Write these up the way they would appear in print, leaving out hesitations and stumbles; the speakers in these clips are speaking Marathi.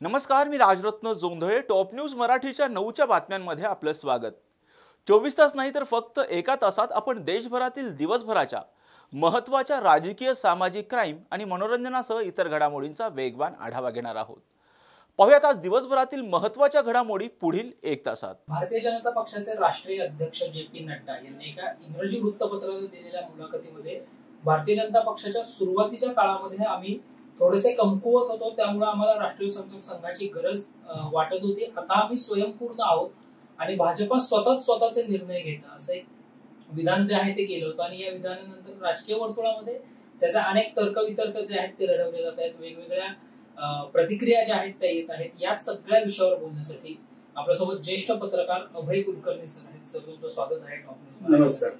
नमस्कार, मी राजरत्न जोंधळे. टॉप न्यूज मराठीच्या 9च्या बातम्यांमध्ये आपलं स्वागत. 24 तास नाही तर फक्त एका तासात आपण देशभरातील दिवसभराच्या महत्त्वाच्या राजकीय, सामाजिक, क्राईम आणि मनोरंजनासह इतर घडामोडींचा वेगवान आढावा घेणार आहोत. पाहूयात आज दिवसभरातील महत्त्वाच्या घडामोडी पुढील 1 तासात. भारतीय जनता पक्षाचे राष्ट्रीय अध्यक्ष जे.पी. नड्डा यांनी एका इंग्रजी वृत्तपत्राला दिलेल्या मुलाखतीमध्ये भारतीय जनता पक्षाच्या सुरुवातीच्या काळामध्ये आम्ही थोडेसे कमकुवत होतो, त्यामुळे आम्हाला राष्ट्रीय स्वयंसेवक संघाची गरज वाटत होती. आता आम्ही स्वयंपूर्ण आहोत आणि भाजपा स्वतःचे निर्णय घेतं, असं एक विधान जे आहे ते केलं होतं. आणि या विधानानंतर राजकीय वर्तुळामध्ये त्याचे अनेक तर्कवितर्क जे आहेत ते लढवले जात आहेत. वेगवेगळ्या प्रतिक्रिया ज्या आहेत त्या येत आहेत. याच सगळ्या विषयावर बोलण्यासाठी आपल्यासोबत ज्येष्ठ पत्रकार अभय कुलकर्णी सर आहेत. सर, तुमचं स्वागत आहे. नमस्कार.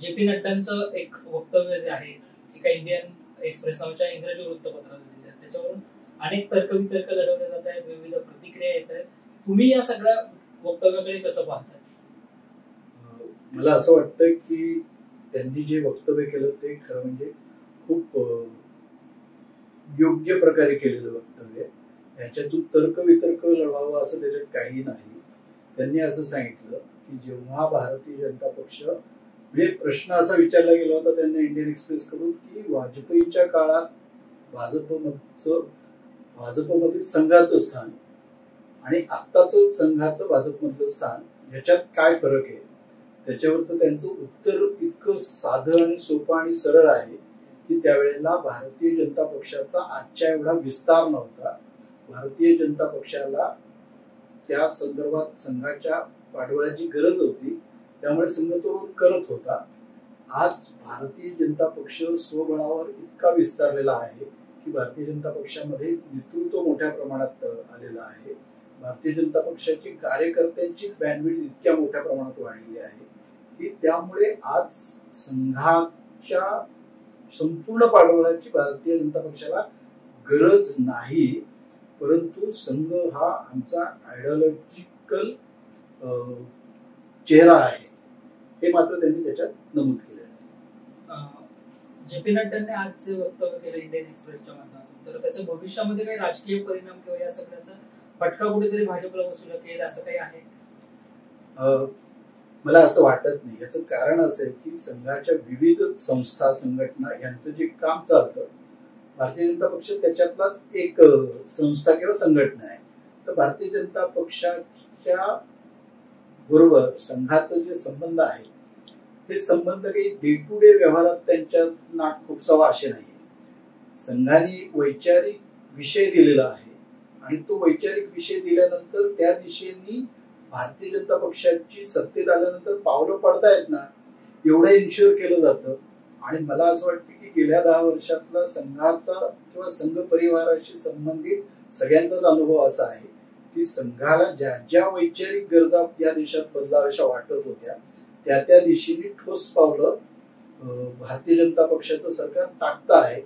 जे.पी. नड्डांचं एक वक्तव्य जे आहे एका इंडियन एक्सप्रेस नावाच्या इंग्रजी वृत्तपत्राला दिलेलं आहे, त्याच्यावरून अनेक तर्कवितर्क लढवले जात आहेत, विविध प्रतिक्रिया येत आहेत. तुम्ही या सगळ्या वक्तव्याकडे कसं पाहताय? मला असं वाटतं की त्यांनी जे वक्तव्य केलं ते खरं म्हणजे खूप योग्य प्रकारे केलेलं वक्तव्य. त्याच्यातून तर्कवितर्क लढवावं असं त्याच्यात काही नाही. त्यांनी असं सांगितलं की जेव्हा भारतीय जनता पक्ष, म्हणजे प्रश्न असा विचारला गेला होता त्यांना इंडियन एक्सप्रेस कडून की वाजपेयीच्या काळात भाजपमधील संघाचं स्थान आणि आत्ताचं संघाचं भाजपमधलं स्थान याच्यात काय फरक आहे, त्याच्यावरचं त्यांचं उत्तर इतकं साधं आणि सोपं आणि सरळ आहे की त्यावेळेला भारतीय जनता पक्षाचा आजच्या एवढा विस्तार नव्हता. भारतीय जनता पक्षाला त्या संदर्भात संघाच्या पाठबळाची गरज होती, त्यामुळे संघ तो करत होता. आज भारतीय जनता पक्ष स्वबळावर इतका विस्तारलेला आहे की भारतीय जनता पक्षामध्ये नेतृत्व मोठ्या प्रमाणात आलेलं आहे. भारतीय जनता पक्षाची कार्यकर्त्यांची बँडविड्थ इतक्या मोठ्या प्रमाणात वाढलेली आहे की त्यामुळे आज संघाच्या संपूर्ण पाठबळाची भारतीय जनता पक्षाला गरज नाही. परंतु संघ हा आमचा आयडिओलॉजिकल चेहरा आहे, हे मात्र त्यांनी त्याच्यात नमूद केलेलं आहे. जे.पी. नड्डांनी आज जे वक्तव्य केलं इंडियन एक्सप्रेसच्या माध्यमातून, तर त्याच्या भविष्यामध्ये काही राजकीय परिणाम किंवा या सगळ्याचा फटका कुठेतरी भाजपला बसू शकेल असं काही आहे? मला असं वाटत नाही. याचं कारण असं आहे की संघाच्या विविध संस्था, संघटना यांचं जे काम चालतं, भारतीय जनता पक्ष त्याच्यातलाच एक संस्था किंवा संघटना आहे. तर भारतीय जनता पक्षाच्या बरोबर संघाचं जे संबंध आहे हे संबंध काही डे टू डे व्यवहारात त्यांच्या नाक खुपसावा असे नाही. संघाने एक वैचारिक विषय दिलेला आहे आणि तो वैचारिक विषय दिल्यानंतर त्या दिशेने भारतीय जनता पक्षाची सत्तेत आल्यानंतर पावलं पडतायत ना, एवढं इन्श्युअर केलं जातं. आणि मला असं वाटतं की गेल्या 10 वर्षातला संघाचा किंवा संघ परिवाराशी संबंधित सगळ्यांचाच अनुभव असा आहे की संघाला ज्या ज्या वैचारिक गरजा या देशात बदलाव्याशा वाटत होत्या त्या दिशेने ठोस पावलं भारतीय जनता पक्षाचं सरकार टाकतं आहे.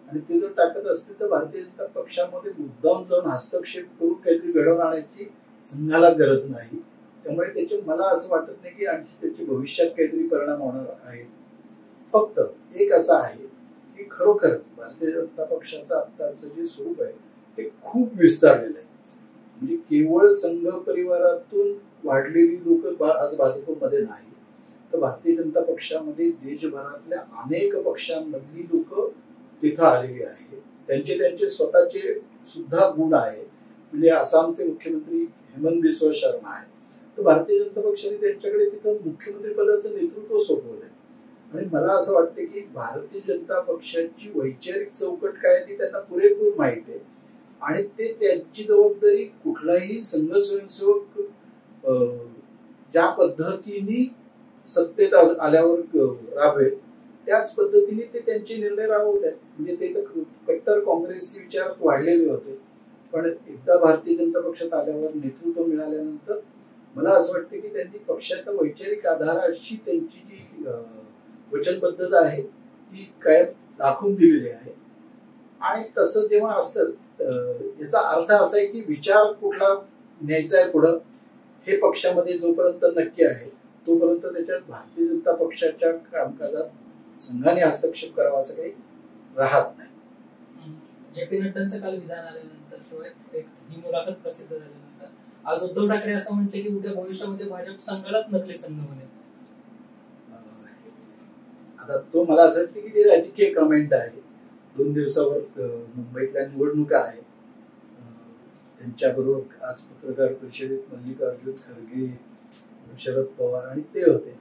आणि ते जर टाकत असतील तर भारतीय जनता पक्षामध्ये मुद्दाम जाऊन हस्तक्षेप करून काहीतरी घडवून आणायची संघाला गरज नाही. त्यामुळे त्याचे मला असं वाटत नाही की आणखी त्याचे भविष्यात काहीतरी परिणाम होणार आहेत. फक्त एक असं आहे की खरोखर भारतीय जनता पक्षाचं आत्ताचं जे स्वरूप आहे ते खूप विस्तारलेलं आहे. म्हणजे केवळ संघ परिवारातून वाढलेली लोक आज भाजपमध्ये नाही, तर भारतीय जनता पक्षामध्ये देशभरातल्या अनेक पक्षांमधली लोक तिथं आलेली आहेत. त्यांचे स्वतःचे सुद्धा गुण आहेत. म्हणजे आसामचे मुख्यमंत्री हेमंत बिस्वा शर्मा आहेत, तर भारतीय जनता पक्षाने त्यांच्याकडे तिथं मुख्यमंत्री पदाचं नेतृत्व सोपवलंय. आणि मला असं वाटतं की भारतीय जनता पक्षाची वैचारिक चौकट काय ती त्यांना पुरेपूर माहिती आहे आणि ते त्यांची जबाबदारी कुठलाही संघ स्वयंसेवक ज्या पद्धतीने सत्तेत आल्यावर राबवेल त्याच पद्धतीने ते त्यांचे निर्णय राबवत आहेत. म्हणजे ते तर कट्टर काँग्रेसचे विचारात वाढलेले होते, पण एकदा भारतीय जनता पक्षात आल्यावर नेतृत्व मिळाल्यानंतर मला असं वाटतं की त्यांनी पक्षाचा वैचारिक आधाराशी त्यांची जी वचनबद्धता आहे ती कायम दाखवून दिलेली आहे. आणि तसं जेव्हा असतं याचा अर्थ असा आहे की विचार कुठला न्यायचा आहे पुढं हे पक्षामध्ये जोपर्यंत नक्की आहे तोपर्यंत त्याच्यात भारतीय जनता पक्षाच्या कामकाजात संघाने हस्तक्षेप करावा असं काही राहत नाही. जे.पी. नड्डांचं काल विधान आल्यानंतर किंवा एक ही मुलाखत प्रसिद्ध झाल्यानंतर आज उद्धव ठाकरे असं म्हटले की उद्या भविष्यामध्ये भाजप संघालाच नकली संघ बनेल. आता तो मला असं वाटतं की ती राजकीय कमेंट आहे. 2 दिवसावर मुंबईतल्या निवडणुका आहे. त्यांच्याबरोबर आज पत्रकार परिषदेत मल्लिकार्जुन खरगे, शरद पवार आणि ते होते.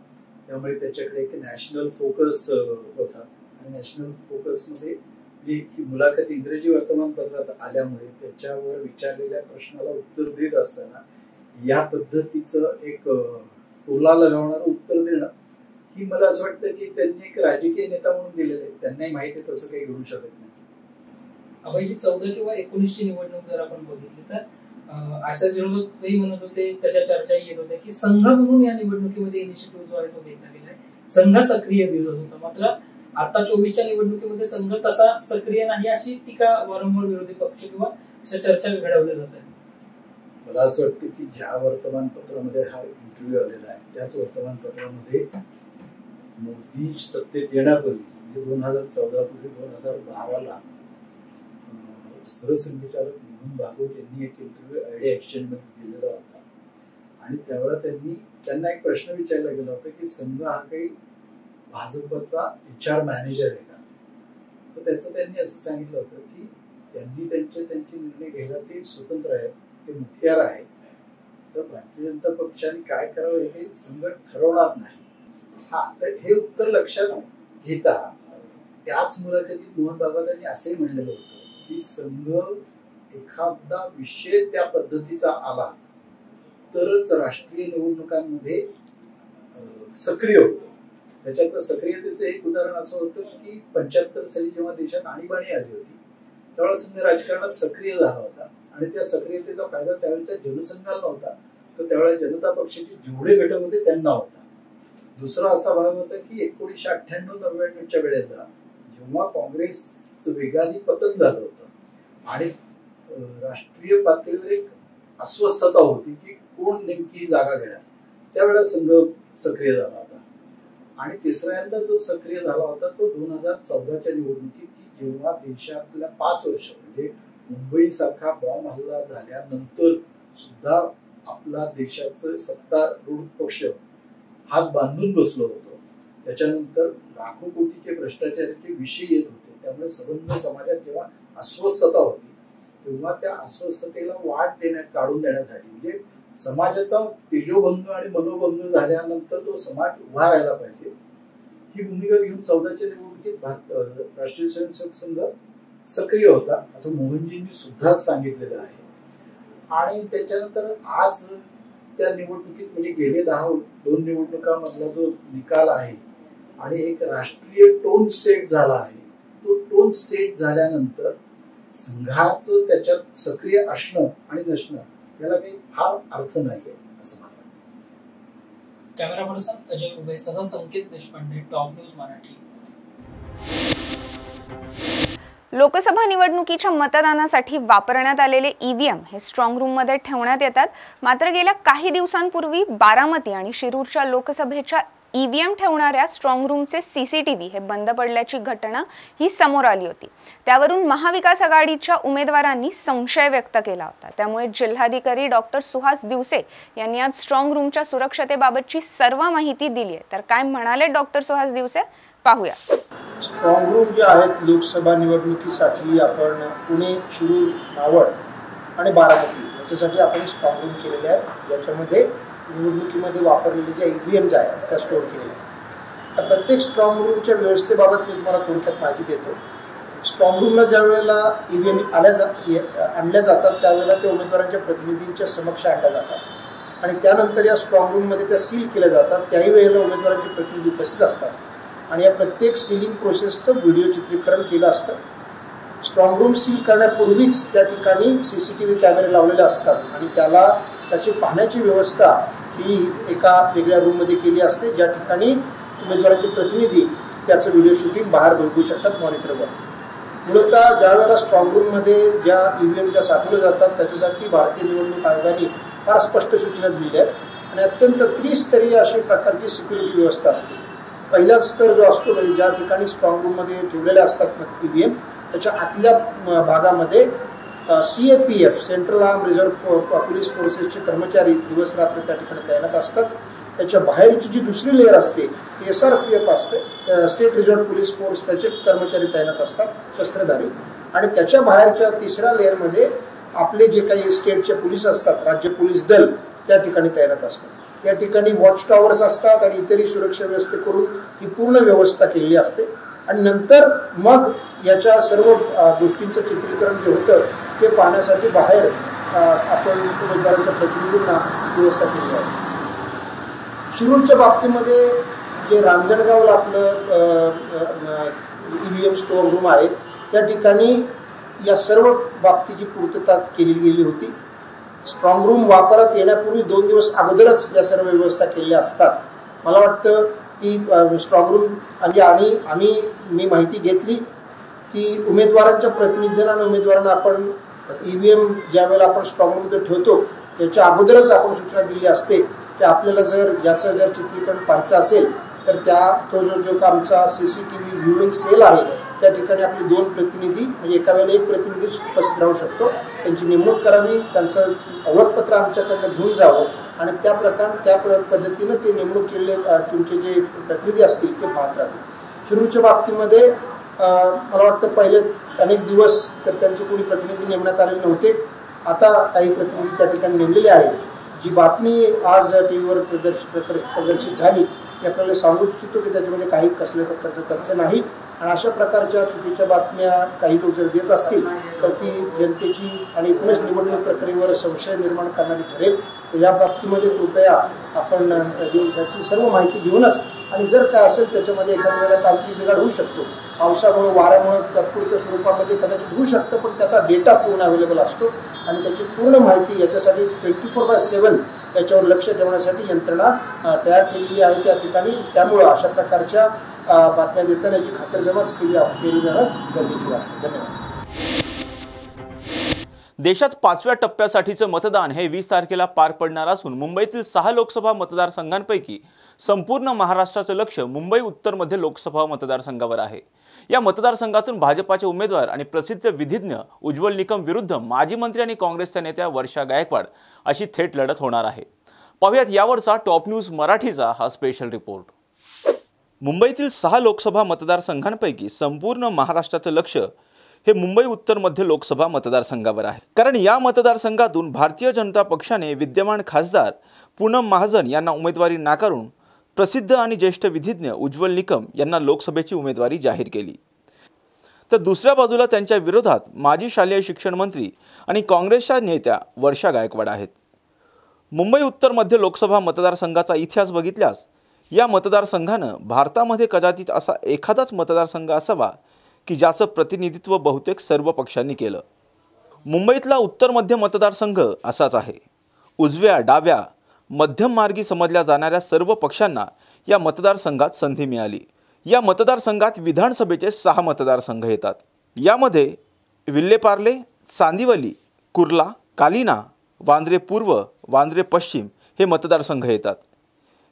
त्यामुळे त्याच्याकडे एक नॅशनल फोकस होता आणि नॅशनल फोकसमध्ये ही मुलाखत इंग्रजी वर्तमानपत्रात आल्यामुळे त्याच्यावर विचारलेल्या प्रश्नाला उत्तर देत असताना या पद्धतीचं एक टोला लगावणारं उत्तर देणं ही मला असं वाटतं की त्यांनी एक राजकीय नेता म्हणून दिलेलं आहे. त्यांनाही माहिती आहे तसं काही घडू शकत नाही. अभयजी 14 किंवा 19ची निवडणूक जर आपण बघितली तर असं विरोधकही म्हणत होते, त्याच्या चर्चाही येत होत्या की संघ म्हणून या निवडणुकीमध्ये इनिशिएटिव्ह जो आहे तो घेतला गेलाय, संघ सक्रिय दिसत होता. मात्र आता 24च्या निवडणुकीमध्ये संघ तसा सक्रिय नाही अशी टीका वारंवार विरोधी पक्ष किंवा अशा चर्चा घडवल्या जात आहेत. मला असं वाटतं की ज्या वर्तमानपत्रामध्ये हा इंटरव्ह्यू आलेला आहे त्याच वर्तमानपत्रामध्ये मोदी सत्तेत येण्यापूर्वी म्हणजे 2014 पूर्वी 2012ला सरसंघचालक मोहन भागवत यांनी एक इंटरव्ह्यू आयडिया एक्सचेंजमध्ये दिलेला होता आणि त्यावेळेला त्यांना एक प्रश्न विचारला गेला होता की संघ हा काही भाजपचा HR मॅनेजर आहे का. तर त्याचं त्यांनी असं सांगितलं होतं की त्यांनी त्यांचे निर्णय घ्यायला ते स्वतंत्र आहेत, ते मुख्तार आहेत. तर भारतीय जनता पक्षाने काय करावं हे काही संघ ठरवणार नाही. हा तर हे उत्तर लक्षात घेता त्याच मुलाखतीत मोहन भागवतांनी असंही म्हणलेलं होतं की संघ एखादा विषय त्या पद्धतीचा आला तरच राष्ट्रीय निवडणुकांमध्ये सक्रिय होतो. त्याच्यातलं सक्रियतेचं एक उदाहरण असं होतं की 75 साली जेव्हा देशात आणीबाणी आली होती त्यावेळेला संघ राजकारणात सक्रिय झाला होता आणि त्या सक्रियतेचा फायदा त्यावेळेच्या जनसंघाला नव्हता, तर त्यावेळेला जनता पक्षाचे जेवढे घटक होते त्यांना होता. दुसरा असा भाग होता की 1998-99च्या वेळेला जेव्हा काँग्रेसचं वेगाने पतन झालं होतं आणि राष्ट्रीय पातळीवर एक अस्वस्थता होती की कोण नेमकी जागा घेणार, त्यावेळेला संघ सक्रिय झाला होता. आणि तिसऱ्यांदा जो सक्रिय झाला होता तो 2014च्या निवडणुकीत की जेव्हा देशातल्या 5 वर्ष म्हणजे मुंबईसारखा बॉम्ब हल्ला झाल्यानंतर सुद्धा आपला देशाचं सत्तारूढ पक्ष हात बांधून बसलो होतो. त्याच्यानंतर लाखो कोटीचे भ्रष्टाचाराचे विषय येत होते. त्यामुळे सबंध समाजात जेव्हा अस्वस्थता होती तेव्हा त्या अस्वस्थतेला वाट काढून देण्यासाठी म्हणजे समाजाचा तेजोभंग आणि मनोभंग झाल्यानंतर तो समाज उभा राहायला पाहिजे ही भूमिका घेऊन 14च्या निवडणुकीत राष्ट्रीय स्वयंसेवक संघ सक्रिय होता असं मोहनजींनी सुद्धा सांगितलेलं आहे. आणि त्याच्यानंतर आज त्या निवडणुकीत म्हणजे गेले 2 निवडणुकांमधला जो निकाल आहे आणि एक राष्ट्रीय टोन सेट झाला आहे, तो टोन सेट झाल्यानंतर संघाचं त्याच्यात सक्रिय असणं आणि नसणं याला काही फार अर्थ नाहीये असं मला वाटतं. कॅमेरा पर्सन अजय उभयसह संकेत देशपांडे, टॉप न्यूज मराठी. लोकसभा निवडणुकीच्या मतदानासाठी वापरण्यात आलेले EVM हे स्ट्रॉंग रूममध्ये ठेवण्यात येतात. मात्र गेल्या काही दिवसांपूर्वी बारामती आणि शिरूरच्या लोकसभेच्या EVM ठेवणाऱ्या स्ट्रॉंग रूमचे CCTV हे बंद पडल्याची घटना ही समोर आली होती. त्यावरून महाविकास आघाडीच्या उमेदवारांनी संशय व्यक्त केला होता. त्यामुळे जिल्हाधिकारी डॉक्टर सुहास दिवसे यांनी आज स्ट्रॉंग रूमच्या सुरक्षतेबाबतची सर्व माहिती दिली आहे. तर काय म्हणाले डॉक्टर सुहास दिवसे पाहूया. स्ट्रॉंग रूम जे आहेत लोकसभा निवडणुकीसाठी आपण पुणे, शिरूर, मावळ आणि बारामती याच्यासाठी आपण स्ट्रॉंग रूम केलेले आहेत. याच्यामध्ये निवडणुकीमध्ये वापरलेले ज्या EVMs आहेत त्या स्टोअर केलेल्या आहेत. त्या प्रत्येक स्ट्रॉंग रूमच्या व्यवस्थेबाबत मी तुम्हाला थोडक्यात माहिती देतो. स्ट्रॉंग रूमला ज्या वेळेला EVM आणल्या जातात त्यावेळेला त्या उमेदवारांच्या प्रतिनिधींच्या समक्ष आणल्या जातात आणि त्यानंतर या स्ट्रॉंग रूममध्ये त्या सील केल्या जातात. त्याही वेळेला उमेदवारांचे प्रतिनिधी उपस्थित असतात आणि या प्रत्येक सीलिंग प्रोसेसचं व्हिडिओ चित्रीकरण केलं असतं. स्ट्रॉंग रूम सील करण्यापूर्वीच त्या ठिकाणी CCTV कॅमेरे लावलेले असतात आणि त्याची पाहण्याची व्यवस्था ही एका वेगळ्या रूममध्ये केली असते ज्या ठिकाणी उमेदवारांचे प्रतिनिधी त्याचं व्हिडिओ शूटिंग बाहेर बघू शकतात मॉनिटरवर. मूलतः ज्या वेळेला स्ट्रॉंग रूममध्ये ज्या EVM ज्या साठवल्या जातात त्याच्यासाठी भारतीय निवडणूक आयोगाने फार स्पष्ट सूचना दिलेल्या आहेत आणि अत्यंत त्रिस्तरीय अशी प्रकारची सिक्युरिटी व्यवस्था असते. पहिला स्तर जो असतो म्हणजे ज्या ठिकाणी स्ट्रॉंग रूममध्ये ठेवलेले असतात EVM त्याच्या आतल्या भागामध्ये CAPF central arm reserve police फोर्सेसचे कर्मचारी दिवस रात्र त्या ठिकाणी तैनात असतात. त्याच्या बाहेरची जी दुसरी लेअर असते ती SRPF असते, स्टेट रिझर्व्ह पोलीस फोर्स, त्याचे कर्मचारी तैनात असतात शस्त्रधारी. आणि त्याच्या बाहेरच्या तिसऱ्या लेअरमध्ये आपले जे काही स्टेटचे पोलीस असतात, राज्य पोलीस दल त्या ठिकाणी तैनात असतात. या ठिकाणी वॉच टॉवर्स असतात आणि इतरही सुरक्षा व्यवस्था करून ही पूर्ण व्यवस्था केलेली असते. आणि नंतर मग याच्या सर्व गोष्टींचं चित्रीकरण जे होतं ते पाहण्यासाठी बाहेर आपण उमेदवारांच्या प्रतिनिधींना व्यवस्था केली असते. शिरूरच्या बाबतीमध्ये जे रांजणगावला आपलं EVM स्ट्रॉंग रूम आहे त्या ठिकाणी या सर्व बाबतीची पूर्तता केली गेली होती. स्ट्रॉंग रूम वापरात येण्यापूर्वी 2 दिवस अगोदरच या सर्व व्यवस्था केलेल्या असतात. मला वाटतं की स्ट्रॉंग रूम आणि मी माहिती घेतली की उमेदवारांच्या प्रतिनिधींना आणि उमेदवारांना आपण EVM ज्या वेळेला आपण स्ट्रॉंग रूममध्ये ठेवतो त्याच्या अगोदरच आपण सूचना दिली असते की आपल्याला याचं जर चित्रीकरण पाहायचं असेल तर तो जो आमचा CCTV व्ह्यूइंग सेल आहे त्या ठिकाणी आपले 2 प्रतिनिधी म्हणजे एका वेळेला 1 प्रतिनिधी उपस्थित राहू शकतो. त्यांची नेमणूक करावी, त्यांचं ओळखपत्र आमच्याकडनं घेऊन जावं आणि त्या पद्धतीनं ते नेमणूक केलेले तुमचे जे प्रतिनिधी असतील ते पाहत राहतील. शिरूरच्या बाबतीमध्ये मला वाटतं पहिले अनेक दिवस तर त्यांचे कोणी प्रतिनिधी नेमण्यात आलेले नव्हते. आता काही प्रतिनिधी त्या ठिकाणी नेमलेले आहेत. जी बातमी आज TV वर प्रदर्शित झाली मी आपल्याला सांगू इच्छितो की त्याच्यामध्ये काही कसल्या प्रकारचं तथ्य नाही. आणि अशा प्रकारच्या चुकीच्या बातम्या काही लोक जर देत असतील तर ती जनतेची आणि एकूणच निवडणूक प्रक्रियेवर संशय निर्माण करणारी ठरेल. तर या बाबतीमध्ये कृपया आपण याची सर्व माहिती घेऊनच आणि जर काय असेल त्याच्यामध्ये एखाद्या वेळेला तांत्रिक बिघाड होऊ शकतो, पावसामुळे वाऱ्यामुळे तात्पुरत्या स्वरूपामध्ये कदाचित होऊ शकतं, पण त्याचा डेटा पूर्ण अवेलेबल असतो आणि त्याची पूर्ण माहिती याच्यासाठी 24/7 याच्यावर लक्ष ठेवण्यासाठी यंत्रणा तयार केलेली आहे त्या ठिकाणी. त्यामुळं अशा प्रकारच्या बातम्या देताना याची खातरजमाच केली जाणं गरजेची वाटते. धन्यवाद. देशात 5व्या टप्प्यासाठीचं मतदान हे 20 तारखेला पार पडणार असून मुंबईतील 6 लोकसभा मतदारसंघांपैकी संपूर्ण महाराष्ट्राचं लक्ष मुंबई उत्तरमध्ये लोकसभा मतदारसंघावर आहे. या मतदारसंघातून भाजपाचे उमेदवार आणि प्रसिद्ध विधिज्ञ उज्ज्वल निकम विरुद्ध माजी मंत्री आणि काँग्रेसच्या नेत्या वर्षा गायकवाड अशी थेट लढत होणार आहे. पाहूयात यावरचा टॉप न्यूज मराठीचा हा स्पेशल रिपोर्ट. मुंबईतील 6 लोकसभा मतदारसंघांपैकी संपूर्ण महाराष्ट्राचं लक्ष हे मुंबई उत्तरमध्ये लोकसभा मतदारसंघावर आहे. कारण या मतदारसंघातून भारतीय जनता पक्षाने विद्यमान खासदार पूनम महाजन यांना उमेदवारी नाकारून प्रसिद्ध आणि ज्येष्ठ विधिज्ञ उज्ज्वल निकम यांना लोकसभेची उमेदवारी जाहीर केली. तर दुसऱ्या बाजूला त्यांच्या विरोधात माजी शालेय शिक्षण मंत्री आणि काँग्रेसच्या नेत्या वर्षा गायकवाड आहेत. मुंबई उत्तरमध्ये लोकसभा मतदारसंघाचा इतिहास बघितल्यास या मतदारसंघानं भारतामध्ये कदाचित असा एखादाच मतदारसंघ असावा की ज्याचं प्रतिनिधित्व बहुतेक सर्व पक्षांनी केलं. मुंबईतला उत्तर मध्य मतदारसंघ असाच आहे. उजव्या, डाव्या, मध्यम मार्गी समजल्या जाणाऱ्या सर्व पक्षांना या मतदारसंघात संधी मिळाली. या मतदारसंघात विधानसभेचे 6 मतदारसंघ येतात. यामध्ये विल्हेपार्ले, चांदिवली, कुर्ला, कालिना, वांद्रे पूर्व, वांद्रे पश्चिम हे मतदारसंघ येतात.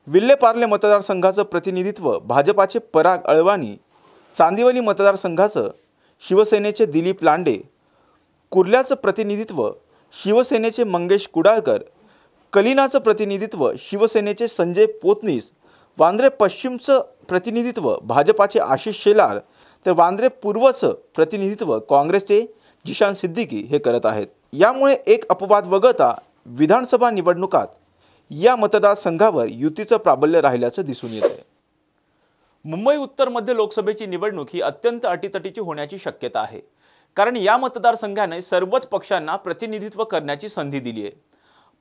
विल्हेपार्ले मतदारसंघाचं प्रतिनिधित्व भाजपाचे पराग अळवाणी, चांदिवली मतदारसंघाचं शिवसेनेचे दिलीप लांडे, कुर्ल्याचं प्रतिनिधित्व शिवसेनेचे मंगेश कुडाळकर, कलिनाचं प्रतिनिधित्व शिवसेनेचे संजय पोतनीस, वांद्रे पश्चिमचं प्रतिनिधित्व भाजपाचे आशिष शेलार, तर वांद्रे पूर्वचं प्रतिनिधित्व काँग्रेसचे जिशान सिद्दीकी हे करत आहेत. यामुळे एक अपवाद वगळता विधानसभा निवडणुकात या मतदारसंघावर युतीचं प्राबल्य राहिल्याचं दिसून येतंय. मुंबई उत्तरमध्ये लोकसभेची निवडणूक ही अत्यंत अटीतटीची होण्याची शक्यता आहे. कारण या मतदारसंघाने सर्वच पक्षांना प्रतिनिधित्व करण्याची संधी दिली आहे.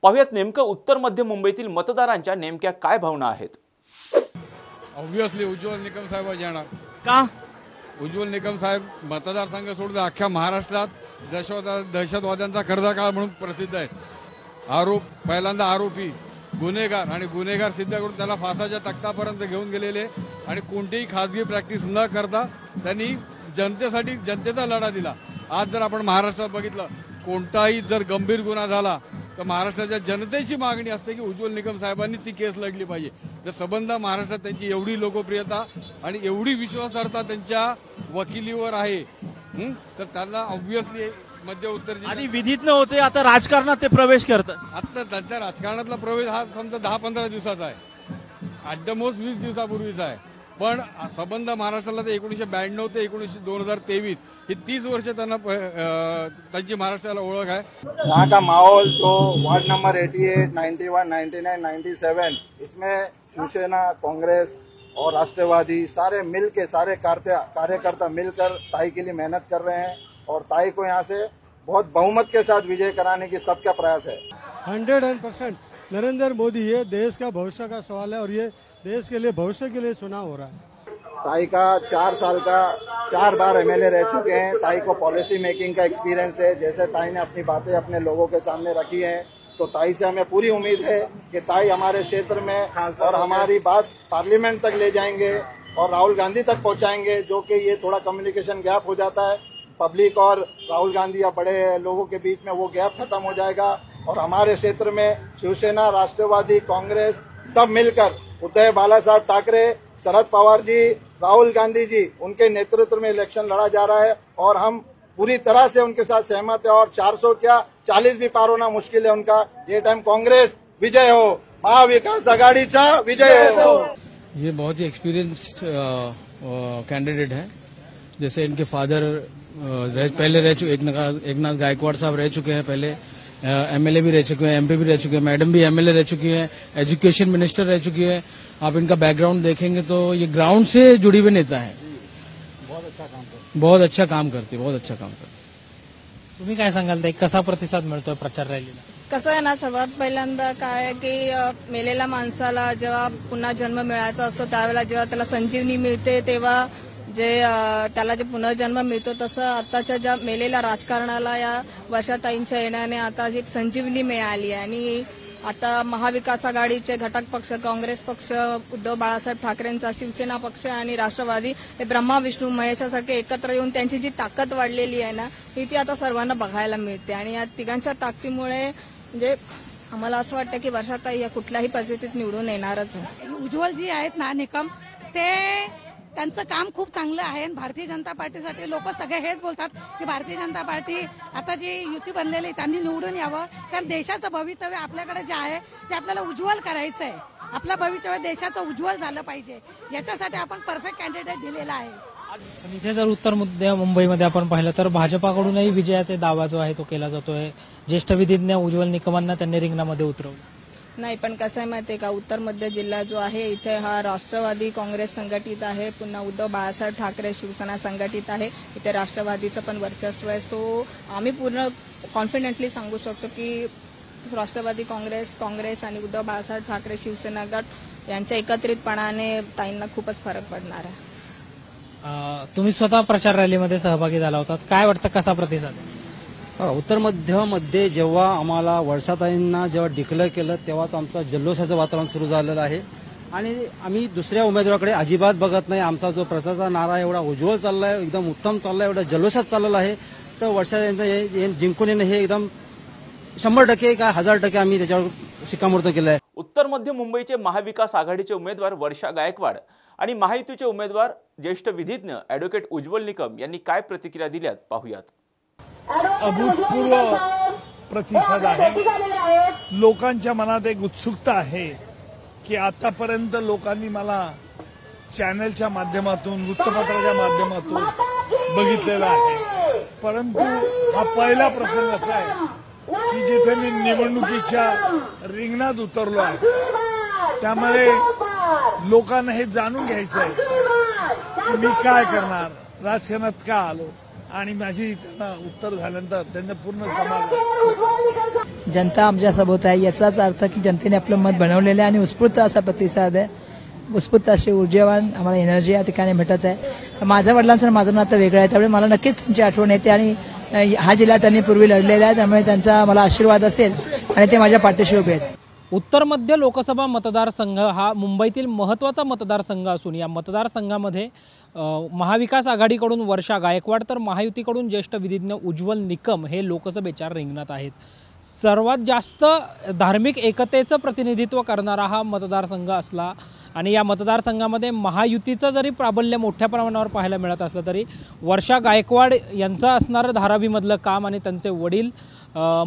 पाहूयात नेमकं उत्तर मध्य मुंबईतील मतदारांच्या नेमक्या काय भावना आहेत. ऑब्व्हियसली उज्ज्वल निकम साहेब येणार. का? उज्ज्वल निकम साहेब मतदारसंघ सोडून अख्ख्या महाराष्ट्रात दहशतवाद्यांचा कर्जाकाळ म्हणून प्रसिद्ध आहे. पहिल्यांदा आरोपी, गुन्हेगार आणि गुन्हेगार सिद्ध करून त्याला फासाच्या तख्तापर्यंत घेऊन गेलेले आणि कोणतीही खाजगी प्रॅक्टिस न करता त्यांनी जनतेसाठी जनतेचा लढा दिला. आज जर आपण महाराष्ट्रात बघितलं कोणताही जर गंभीर गुन्हा झाला तर महाराष्ट्राच्या जनतेची मागणी असते की उज्ज्वल निकम साहेबांनी ती केस लढली पाहिजे. जर संबंध महाराष्ट्रात त्यांची एवढी लोकप्रियता आणि एवढी विश्वासार्हता त्यांच्या वकिलीवर आहे तर त्यांना ऑब्व्हियसली मध्य उत्तर आधी विधीज्ञ होते, आता राजकारणात ते प्रवेश करतात. आता त्यांच्या राजकारणातला प्रवेश हा समजा 10-15 दिवसाचा आहे, ॲट द मोस्ट 20 दिवसापूर्वीचा आहे. पण संबंध महाराष्ट्राला ते 1992 ते 2023 ही 30 वर्ष त्यांना त्यांची महाराष्ट्राला ओळख आहे. यहाँ का माहौल जो वार्ड नंबर 88, 91, 99, 97 इसमें शिवसेना, कांग्रेस और राष्ट्रवादी सारे मिलके सारे कार्यकर्ता मिलकर ताई के लिए मेहनत कर रहे हैं और ताई को यहाँ से बहुत बहुमत के साथ विजय कराने की सबका प्रयास है. 100% नरेंद्र मोदी, ये देश का भविष्य का सवाल है और ये देश के लिए भविष्य के लिए चुनाव हो रहा है. ताई का 4 साल का 4 बार एमएलए रह चुके हैं. ताई को पॉलिसी मेकिंग का एक्सपीरियंस है. जैसे ताई ने अपनी बातें अपने लोगों के सामने रखी हैं, तो ताई से हमें पूरी उम्मीद है कि ताई हमारे क्षेत्र में और हमारी बात पार्लियामेंट तक ले जाएंगे और राहुल गांधी तक पहुंचाएंगे. जो कि ये थोड़ा कम्युनिकेशन गैप हो जाता है पब्लिक और राहुल गांधी या बड़े लोगों के बीच में, वो गैप खत्म हो जाएगा और हमारे क्षेत्र में शिवसेना, राष्ट्रवादी, कांग्रेस सब मिलकर उद्धव बाला साहब ठाकरे, शरद पवार जी, राहुल गांधी जी, उनके नेतृत्व में इलेक्शन लड़ा जा रहा है और हम पूरी तरह से उनके साथ सहमत है. और 400 क्या 40 भी पार होना मुश्किल है उनका. ये टाइम कांग्रेस विजय हो, महाविकास आघाडीचा विजय हो. ये बहुत ही एक्सपीरियंस्ड कैंडिडेट है. जैसे इनके फादर पहले रह चुके, एकनाथ गायकवाड़ साहब रह चुके हैं, पहले एमएलए भी रह चुके हैं, एमपी भी रह चुके हैं, मैडम भी एमएलए रह चुकी हैं, एजुकेशन मिनिस्टर रह चुकी है. आप इनका बैकग्राउंड देखेंगे तो ये ग्राउंड से जुड़ी हुई नेता है. बहुत अच्छा काम करते. तुम्ही काय सांगाल ताई, कसा प्रतिसाद मिळतोय प्रचार रॅलीला? कसं आहे ना, सर्वात पहिल्यांदा काय आहे की मेलेल्या माणसाला जेव्हा पुन्हा जन्म मिळायचा असतो त्यावेळेला जेव्हा त्याला संजीवनी मिळते, तेव्हा त्याला जे पुनर्जन्म मिळतो, तसं आताच्या ज्या मेलेल्या राजकारणाला या वर्षाताईंच्या येण्याने आता एक संजीवनी मिळाली आहे. आणि आता महाविकास आघाडीचे घटक पक्ष काँग्रेस पक्ष, उद्धव बाळासाहेब ठाकरेंचा शिवसेना पक्ष आणि राष्ट्रवादी हे ब्रह्मा विष्णू महेशासारखे एकत्र येऊन त्यांची जी ताकद वाढलेली आहे ना, ती आता सर्वांना बघायला मिळते. आणि या तिघांच्या ताकदीमुळे म्हणजे आम्हाला असं वाटतं की वर्षाताई या कुठल्याही परिस्थितीत निवडून येणारच आहे. उज्ज्वल जी आहेत ना निकम, ते त्यांचं काम खूप चांगलं आहे. भारतीय जनता पार्टीसाठी लोक सगळे हेच बोलतात की भारतीय जनता पार्टी आता जी युती बनलेली त्यांनी निवडून यावं, कारण देशाचं भवितव्य आपल्याकडे जे आहे ते आपल्याला उज्ज्वल करायचं आहे. आपलं भवितव्य देशाचं उज्ज्वल झालं पाहिजे, याच्यासाठी आपण परफेक्ट कॅन्डिडेट दिलेला आहे. इथे जर उत्तर मुंबईमध्ये आपण पाहिलं तर भाजपाकडूनही विजयाचा दावा जो आहे तो केला जातोय. ज्येष्ठ विधिज्ञ उज्ज्वल निकमांना त्यांनी रिंगणामध्ये उतरवलं. नाही, पण कसं आहे माहितीये का, उत्तर मध्य जिल्हा जो आहे इथे हा राष्ट्रवादी काँग्रेस संघटित आहे, पुन्हा उद्धव बाळासाहेब ठाकरे शिवसेना संघटित आहे. इथे राष्ट्रवादीचं पण वर्चस्व आहे. सो आम्ही पूर्ण कॉन्फिडेंटली सांगू शकतो की राष्ट्रवादी काँग्रेस आणि उद्धव बाळासाहेब ठाकरे शिवसेना गट यांच्या एकत्रितपणाने ताईंना खूपच फरक पडणार आहे. तुम्ही स्वतः प्रचार रॅलीमध्ये सहभागी झाला होता, काय वाटतं कसा प्रतिसाद? उत्तर मध्यमध्ये जेव्हा आम्हाला वर्षाताईंना जेव्हा डिक्लेअर केलं तेव्हाच आमचं जल्लोषाचं वातावरण सुरू झालेलं आहे. आणि आम्ही दुसऱ्या उमेदवाराकडे अजिबात बघत नाही. आमचा जो प्रचाराचा नारा एवढा उज्ज्वल चाललाय, एकदम उत्तम चाललाय, एवढा जल्लोषात चाललेला आहे. तर वर्षाताईंचं जिंकून येणं हे एकदम 100% काय 1000% आम्ही त्याच्यावर शिक्कामोर्तब केलं आहे. उत्तर मध्य मुंबईचे महाविकास आघाडीचे उमेदवार वर्षा गायकवाड आणि महायुतीचे उमेदवार ज्येष्ठ विधिज्ञ ॲडव्होकेट उज्ज्वल निकम यांनी काय प्रतिक्रिया दिल्यात पाहूयात. अभूतपूर्व प्रतिसाद आहे. लोकांच्या मनात एक उत्सुकता आहे की आतापर्यंत लोकांनी मला चॅनलच्या माध्यमातून, वृत्तपत्राच्या माध्यमातून बघितलेला आहे, परंतु हा पहिला प्रसंग असा आहे की जिथे मी निवडणुकीच्या रिंगणात उतरलो आहे. त्यामुळे लोकांना हे जाणून घ्यायचं आहे की मी काय करणार, राजकारणात का आलो, आणि माझी त्यांना उत्तर झाल्यानंतर त्यांना पूर्ण समाधान. जनता आमच्यासोबत आहे याचाच अर्थ की जनतेने आपलं मत बनवलेलं आहे आणि उत्स्फूर्त असा प्रतिसाद आहे. उत्स्फूर्त अशी ऊर्जावान आम्हाला एनर्जी या ठिकाणी भेटत आहे. माझ्या वडिलांचं माझं नातं वेगळं आहे, त्यामुळे मला नक्कीच त्यांची आठवण येते. आणि हा जिल्हा त्यांनी पूर्वी लढलेला आहे, त्यामुळे त्यांचा मला आशीर्वाद असेल आणि ते माझ्या पाठीशी उभे आहेत. उत्तर मध्य लोकसभा मतदारसंघ हा मुंबईतील महत्त्वाचा मतदारसंघ असून या मतदारसंघामध्ये महाविकास आघाडीकडून वर्षा गायकवाड तर महायुतीकडून ज्येष्ठ विधिज्ञ उज्ज्वल निकम हे लोकसभेच्या रिंगणात आहेत. सर्वात जास्त धार्मिक एकतेचं प्रतिनिधित्व करणारा हा मतदारसंघ असला आणि या मतदारसंघामध्ये महायुतीचं जरी प्राबल्य मोठ्या प्रमाणावर पाहायला मिळत असलं तरी वर्षा गायकवाड यांचं असणारं धारावीमधलं काम आणि त्यांचे वडील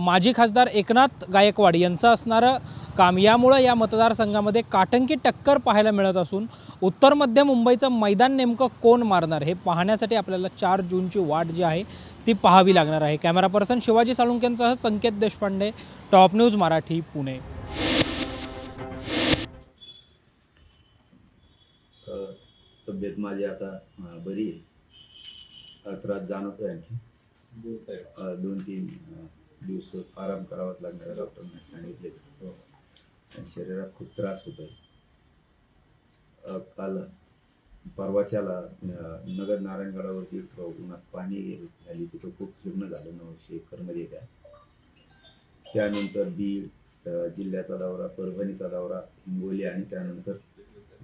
माजी खासदार एकनाथ गायकवाड यांचं असणारं काम यामुळं या मतदारसंघामध्ये काटंकी टक्कर पाहायला मिळत असून उत्तर मध्य मुंबईचं मैदान नेमकं कोण मारणार हे पाहण्यासाठी आपल्याला 4 जूनची वाट जी आहे ती पाहावी लागणार आहे। कॅमेरा पर्सन शिवाजी साळुंकेंसह संकेत देशपांडे, टॉप न्यूज मराठी, पुणे। तब्येत माझी आता बरी आहे, त्रास जाणवतोय, आणखी 2-3 दिवस आराम करावाच लागणार आहे, डॉक्टरने सांगितले। शरीरात खूप त्रास होतोय। काल परवाच्याला नगर नारायणगडावरती उन्हात पाणी झाली, तिथं खूप फिरणं झालं 900 एकरमध्ये त्यानंतर बीड जिल्ह्याचा दौरा, परभणीचा दौरा, हिंगोली आणि त्यानंतर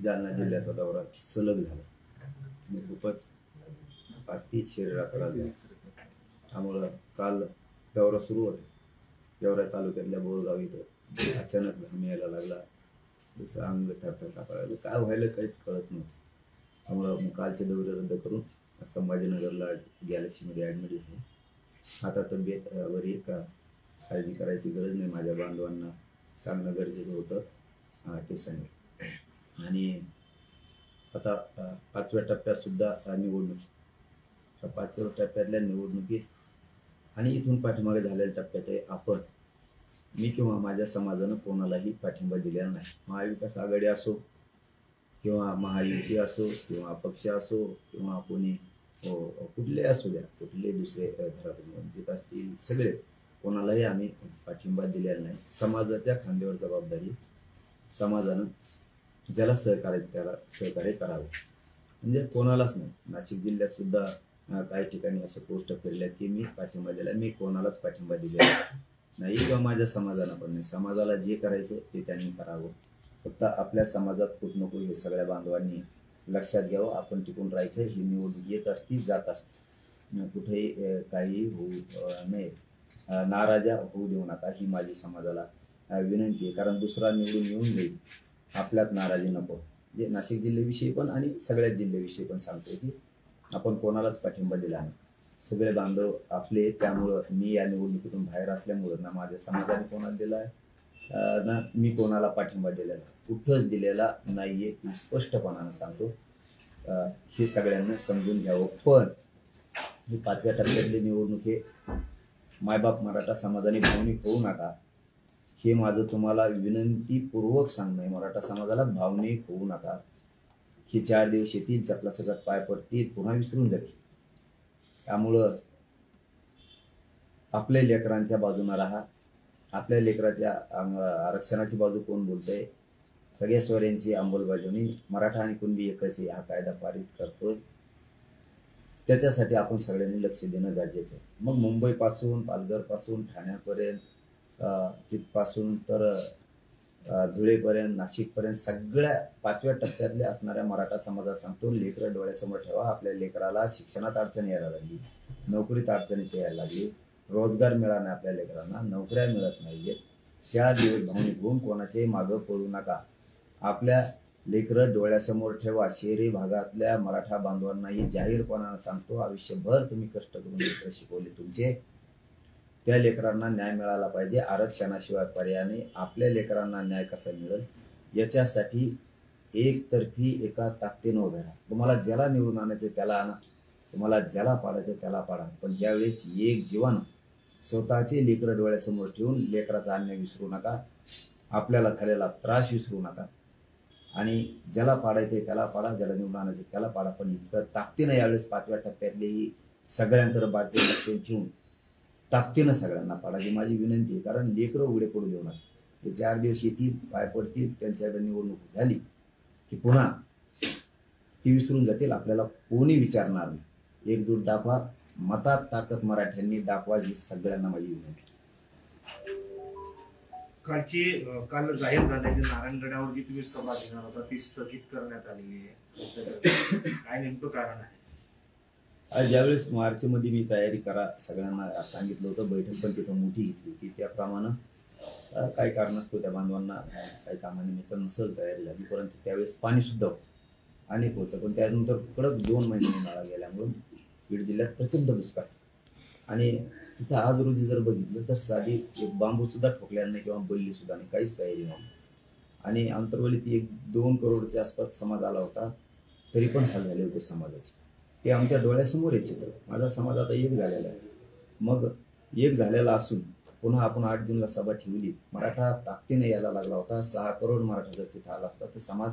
जालना जिल्ह्याचा दौरा सलग झाला आणि खूपच अति शरीरात त्रास झाला। त्यामुळं काल दौरा सुरू होता गेवराई तालुक्यातल्या बोरगाव इथं अचानक घाम यायला लागला, जसं अंग थरथर कापायला, काय व्हायला काहीच कळत नव्हतं। त्यामुळं कालचे दौरे रद्द करून संभाजीनगरला गॅलेक्सीमध्ये ॲडमिट झालो। आता तब्येत बरी आहे, का काळजी करायची गरज नाही, माझ्या बांधवांना सांगणं गरजेचं होतं ते सांगेल। आणि आता 5व्या टप्प्यात सुद्धा निवडणूक, 5व्या टप्प्यातल्या निवडणुकीत आणि इथून पाठीमागे झालेल्या टप्प्यात आपण, मी किंवा माझ्या समाजानं कोणालाही पाठिंबा दिलेला नाही। महाविकास आघाडी असो किंवा महायुती असो किंवा पक्ष असो किंवा कोणी कुठले असू द्या, कुठले दुसरे धरातून वंचित असतील, सगळे कोणालाही आम्ही पाठिंबा दिलेला नाही। समाजाच्या खांद्यावर जबाबदारी, समाजानं ज्याला सहकार्य त्याला सहकार्य करावं, म्हणजे कोणालाच नाही। नाशिक जिल्ह्यात सुद्धा काही ठिकाणी असं पोस्ट फिरल्यात की मी पाठिंबा दिला, मी कोणालाच पाठिंबा दिलेला नाही किंवा माझ्या समाजानं पण नाही। समाजाला जे करायचं ते त्यांनी करावं, फक्त आपल्या समाजात फूट नको हे सगळ्या बांधवांनी लक्षात घ्यावं। आपण टिकून राहायचं, ही निवडणूक येत असती जात असते, कुठेही काही होऊ नये, नाराजा होऊ देऊ नका, ही माझी समाजाला विनंती आहे। कारण दुसरा निवडून येऊन जाईल, आपल्यात नाराजी नको। जे नाशिक जिल्ह्याविषयी पण आणि सगळ्याच जिल्ह्याविषयी पण सांगतो की आपण कोणालाच पाठिंबा दिला नाही, सगळे बांधव आपले। त्यामुळं मी या निवडणुकीतून बाहेर असल्यामुळं ना माझ्या समाजाने कोणाला दिला आहे ना मी कोणाला पाठिंबा दिलेला, कुठंच दिलेला नाहीये, हे स्पष्टपणानं सांगतो। हे सगळ्यांना समजून घ्यावं। पण ही 5व्या टप्प्यातली निवडणूक हे मायबाप मराठा समाजाने भावनिक होऊ नका, हे माझं तुम्हाला विनंतीपूर्वक सांगणं आहे। मराठा समाजाला भावनिक होऊ नका, हे 4 दिवस येतील, चपला सगळ्यात पाय पडतील, पुन्हा विसरून जातील। त्यामुळं आपल्या लेकरांच्या बाजूने राहा। आपल्या लेकराच्या आरक्षणाची बाजू कोण बोलतंय, सगळ्या स्वऱ्यांची अंमलबजावणी, मराठा आणि कुणबी एकच आहे, हा कायदा पारित करतोय, त्याच्यासाठी आपण सगळ्यांनी लक्ष देणं गरजेचं आहे। मग मुंबईपासून, पालघरपासून, ठाण्यापर्यंत, तिथपासून तर धुळेपर्यंत, नाशिकपर्यंत सगळ्या 5व्या टप्प्यातल्या असणाऱ्या मराठा समाजात सांगतो, लेकरं डोळ्यासमोर ठेवा। आपल्या लेकराला शिक्षणात अडचण यायला लागली, नोकरीत अडचणीत यायला लागली, रोजगार मिळाला नाही, आपल्या लेकरांना नोकऱ्या मिळत नाहीयेत। 4 दिवस भावनिक होऊन कोणाच्याही मागं पळू नका, आपल्या लेकरं डोळ्यासमोर ठेवा। शहरी भागातल्या मराठा बांधवांनाही जाहीरपणानं सांगतो, आयुष्यभर तुम्ही कष्ट करून लेकरं शिकवले तुमचे, त्या लेकरांना न्याय मिळाला पाहिजे। आरक्षणाशिवाय पर्याय नाही। आपल्या लेकरांना न्याय कसा मिळेल याच्यासाठी एकतर्फी एका ताकदीनं उभे राहा। तुम्हाला ज्याला निवडून आणायचं त्याला आणा, तुम्हाला ज्याला पाडायचं त्याला पाडा, पण यावेळेस एक जीवन स्वतःचे लेकरं डोळ्यासमोर ठेवून लेकराचा अन्याय विसरू नका, आपल्याला झालेला त्रास विसरू नका, आणि ज्याला पाडायचंय त्याला पाडा, ज्याला निवडून आणायचं त्याला पाडा, पण इतकं ताकदीनं यावेळेस 5व्या टप्प्यातलेही सगळ्यांकडे बातमी लक्ष ठेवून ताकदीनं सगळ्यांना पाडायची माझी विनंती आहे। कारण लेकरं उघडे पडू देऊ नका, हे 4 दिवस येतील, पाय पडतील, त्यांच्या निवडणूक झाली की पुन्हा ती विसरून जातील, आपल्याला कोणी विचारणार नाही। एकजूट दाखवा, मतात ताकद मराठ्यांनी दाखवा, ही सगळ्यांना माझी विनंती। काल जाहीर झाले की नारायणगडावर जी तुम्ही सभा घेणार होता ती स्थगित करण्यात आलेली आहे, काय नेमकं कारण आहे? ज्यावेळेस मार्चमध्ये मी तयारी करा सगळ्यांना सांगितलं होतं, बैठक पण तिथं मोठी घेतली होती, त्याप्रमाणे काही कारणास्तव त्या बांधवांना काही कामानिमित्त नसेल तयारी झाली, परंतु त्यावेळेस पाणी सुद्धा होतं, अनेक होतं. पण त्यानंतर कडक 2 महिने उन्हाळा गेल्यामुळे बीड जिल्ह्यात प्रचंड दुष्काळ. आणि तिथं आज रोजी जर बघितलं तर साधी एक बांबू सुद्धा ठोकल्या नाही किंवा बल्ली सुद्धा नाही, काहीच तयारी नाही. आणि अंतर्वलीत 1-2 करोडच्या आसपास समाज आला होता, तरी पण हाल झाले होते समाजाचे. ते आमच्या डोळ्यासमोर आहे चित्र. माझा समाज आता एक झालेला आहे. मग एक झालेला असून पुन्हा आपण 8 जूनला सभा ठेवली. मराठा ताकदीने यायला लागला होता. 6 करोड मराठा जर तिथं आला असता तर समाज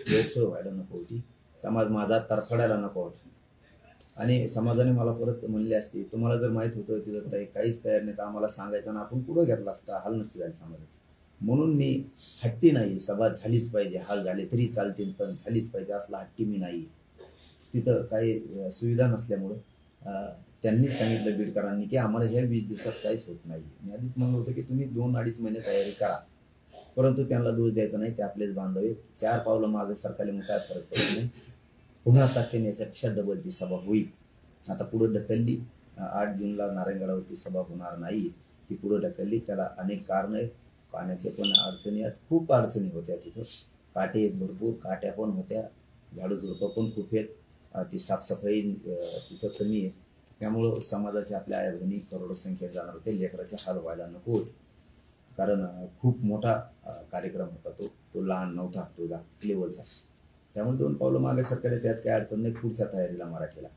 गैरसोय व्हायला नको होती, समाज माझा तरफडायला नको होता. आणि समाजाने मला परत म्हणले असते, तुम्हाला जर माहीत होतं तिथं काहीच तयार नाही तर आम्हाला सांगायचं ना, आपण पुढं घेतला असता, हाल नसते झाले समाजाचे. म्हणून मी हट्टी नाही, सभा झालीच पाहिजे, हाल झाले तरी चालतील पण झालीच पाहिजे असला हट्टी मी नाही. तिथं काही सुविधा नसल्यामुळं त्यांनी सांगितलं बीडकरांनी की आम्हाला ह्या 20 दिवसात काहीच होत नाही. मी आधीच म्हणलं होतं की तुम्ही 2-2.5 महिने तयारी करा, परंतु त्यांना दोष द्यायचा नाही, ते आपलेच बांधव आहेत. 4 पावलं मागे सरकारला मग काय फरक पडत नाही. पुन्हा ताकदीने याच्यापेक्षा डबल ती सभा होईल. आता पुढं ढकलली, 8 जूनला नारायणगडावरती सभा होणार नाही, ती पुढं ढकलली. त्याला अनेक कारण आहेत. पाण्याचे पण अडचणी आहेत, खूप अडचणी होत्या तिथं. काटे आहेत भरपूर, काट्या पण होत्या, झाडू झुडपं पण खूप आहेत, ती साफसफाई तिथं कमी आहे. त्यामुळं समाजाचे आपल्या आई बहिणी करोडो संख्येत जाणार होते. लेकराचे हाल व्हायला नको होते, कारण खूप मोठा कार्यक्रम होता तो लहान नव्हता, तो जागतिक लेवलचा. त्यामुळे 2 पावलं मागे सरकारने, त्यात काही अडचण नाही. पुढच्या तयारीला मराठीला.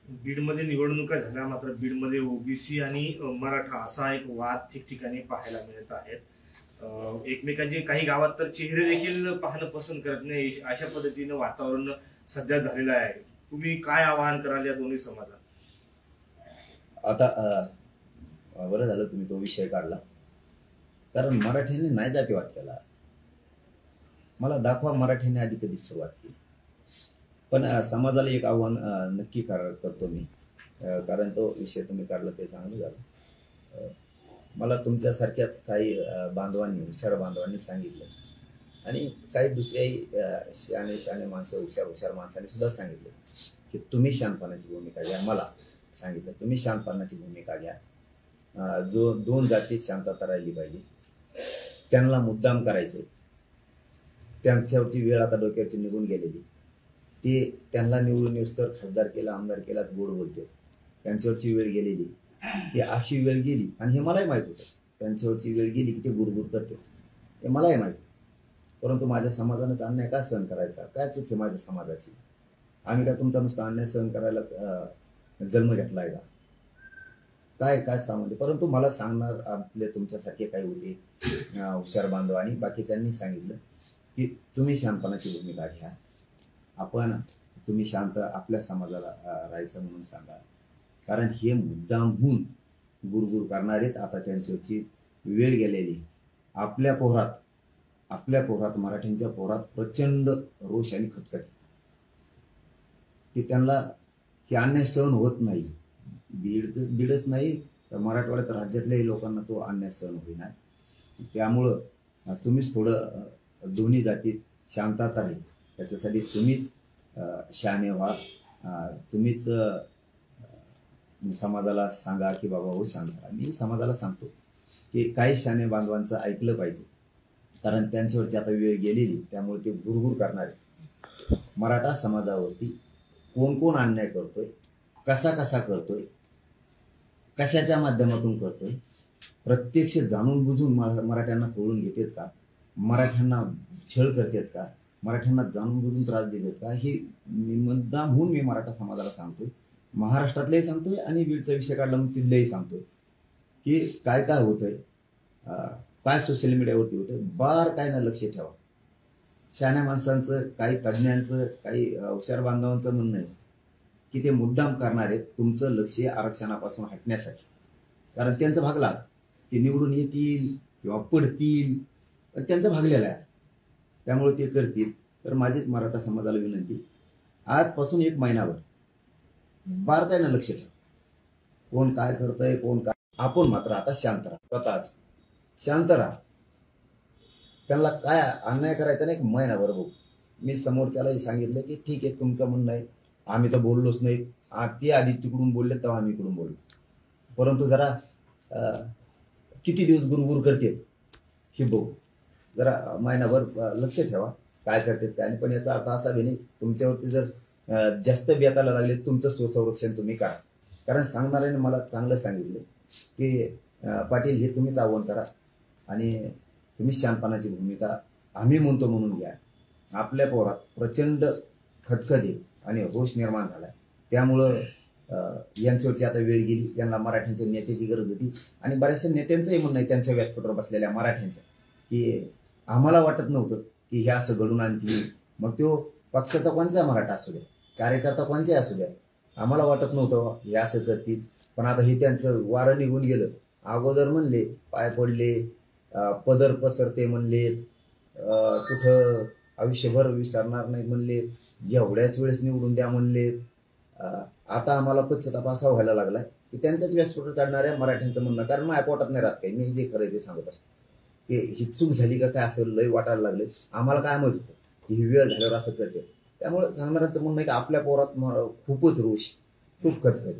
बीडमध्ये निवडणुका झाल्या, मात्र बीडमध्ये ओबीसी आणि मराठा असा एक वाद ठिकठिकाणी पाहायला मिळत आहेत. एकमेकांचे काही गावात तर चेहरे देखील पाहणं पसंत करत नाही, अशा पद्धतीनं वातावरण सध्या झालेलं आहे. तुम्ही काय आवाहन कराल या दोन्ही समाजात? आता बरं झालं तुम्ही तो विषय काढला, कारण मराठ्यांनी नाही जातीवाद केला. मला दाखवा मराठ्यांनी आधी कधी सुरुवात केली. पण समाजाला एक आव्हान नक्की करतो मी, कारण तो विषय तुम्ही काढला ते चांगलं झालं. मला तुमच्यासारख्याच काही बांधवांनी, हुशार बांधवांनी सांगितलं, आणि काही दुसऱ्याही शहाणे माणसं, हुशार माणसांनी सुद्धा सांगितलं की तुम्ही शांतपणाची भूमिका घ्या. मला सांगितलं तुम्ही शांतपणाची भूमिका घ्या. जो 2 जातीत शांतता राहिली पाहिजे, त्यांना मुद्दाम करायचे. त्यांच्यावरची वेळ आता डोक्यावरची निघून गेलेली. ते त्यांना निवडून येऊस तर खासदार केला, आमदार केलाच गोड बोलते. त्यांच्यावरची वेळ गेलेली, ती अशी वेळ गेली. आणि हे मलाही माहीत होतं, त्यांच्यावरची वेळ गेली की ते गुरगुर करते, हे मलाही माहीत. परंतु माझ्या समाजानेच अन्याय का सहन करायचा? काय चूक आहे माझ्या समाजाची? आम्ही काय तुमचा नुसता अन्याय सहन करायलाच जन्म घेतला आहे का? काय सांगते. परंतु मला सांगणार आपले तुमच्यासारखे काही होते हुशार बांधव, आणि बाकीच्यांनी सांगितलं की तुम्ही शांतपणाची भूमिका घ्या. तुम्ही शांत आपल्या समाजाला राहायचं म्हणून सांगा, कारण हे मुद्दामहून गुरगुर करणारेत. आता त्यांच्यावरची वेळ गेलेली. आपल्या पोरात मराठ्यांच्या पोरात प्रचंड रोष आणि खतखत की त्यांना हे अन्याय सहन होत नाही. बीडच नाही तर मराठवाड्यात राज्यातल्याही लोकांना तो अन्याय सहन होईना. त्यामुळं तुम्हीच थोडं दोन्ही जातीत शांतता राहील, त्याच्यासाठी तुम्हीच शहाणे व्हा. तुम्हीच समाजाला सांगा की बाबा हो शांत राहा. मी समाजाला सांगतो की काही शहाणे बांधवांचं ऐकलं पाहिजे, कारण त्यांच्यावरची आता वेळ गेलेली. त्यामुळे ते गुरगुर करणारे. मराठा समाजावरती कोण अन्याय करतोय, कसा करतोय, कशाच्या माध्यमातून करतोय, प्रत्यक्ष जाणून बुजून मराठ्यांना खोळून घेतात का, मराठ्यांना छळ करतात का, मराठ्यांना जाणून बुजून त्रास देतात का, हे मुद्दाम होऊन मी मराठा समाजाला सांगतोय. महाराष्ट्रातलाही सांगतोय आणि बीडचा विषय काढला मग तिथल्याही सांगतोय की काय होतंय, काय सोशल मीडियावरती होतंय. बार काय ना लक्ष ठेवा. शहाण्या माणसांचं, काही तज्ज्ञांचं, काही हुशार बांधवांचं म्हणणं आहे की ते मुद्दाम करणार आहेत तुमचं लक्ष आरक्षणापासून हटण्यासाठी, कारण त्यांचं भागला. ते निवडून येतील किंवा पडतील, पण त्यांचं भागलेलं आहे. त्यामुळे ते करतील. तर माझीच मराठा समाजाला विनंती, आजपासून 1 महिनाभर बारकाईनं लक्ष ठेवा. कोण काय करतंय, कोण काय. आपण मात्र आता शांत राहा, स्वतःच शांत राहा. त्यांना काय अन्याय करायचा नाही, 1 महिनाभर बघू. मी समोरच्यालाही सांगितलं की ठीक आहे तुमचं म्हणणं आहे, आम्ही तर बोललोच नाही. ते आधी तिकडून बोलले तेव्हा आम्ही इकडून बोललो. परंतु जरा किती दिवस गुरगुर करते हे बघू. जरा महिनाभर लक्ष ठेवा काय करतात काय नाही. पण याचा अर्थ असा बी नाही तुमच्यावरती जर जास्त बेताला लागले तुमचं स्वसंरक्षण तुम्ही करा. कारण सांगणाऱ्याने मला चांगलं सांगितलं की पाटील हे तुम्हीच आव्हान करा आणि तुम्ही शांतपणाची भूमिका आम्ही म्हणतो म्हणून घ्या. आपल्या पोरात प्रचंड खदखदे आणि रोष निर्माण झाला. त्यामुळं यांच्यावरची आता वेळ गेली. यांना मराठ्यांच्या नेत्याची गरज होती आणि बऱ्याचशा नेत्यांचंही म्हणणं आहे त्यांच्या व्यासपीठावर बसलेल्या मराठ्यांच्या की आम्हाला वाटत नव्हतं की हे असं घडून आणतील. मग तो पक्षाचा कोणचा मराठा असू द्या, कार्यकर्ता कोणचाही असू द्या, आम्हाला वाटत नव्हतं हे असं करतील. पण आता हे त्यांचं वारं निघून गेलं. अगोदर म्हणले पाय पडले, पदर पसरते म्हणलेत, कुठं आयुष्यभर विसरणार नाही म्हणलेत, एवढ्याच वेळेस निवडून द्या म्हणलेत. आता आम्हाला पश्चाताप असा व्हायला लागलाय की त्यांच्याच व्यासपीठावर चढणाऱ्या मराठ्यांचं म्हणणं. कारण माझ्या पोटात नाही राहत काही, मी जे खरं ते सांगत असतो की ही चूक झाली का काय असं लय वाटायला लागले. आम्हाला काय माहित होतं की ही वेळ झाल्यावर असं करते. त्यामुळे सांगणाऱ्यांचं म्हणणं आहे की आपल्या पोरात खूपच रोष, खूप खतखत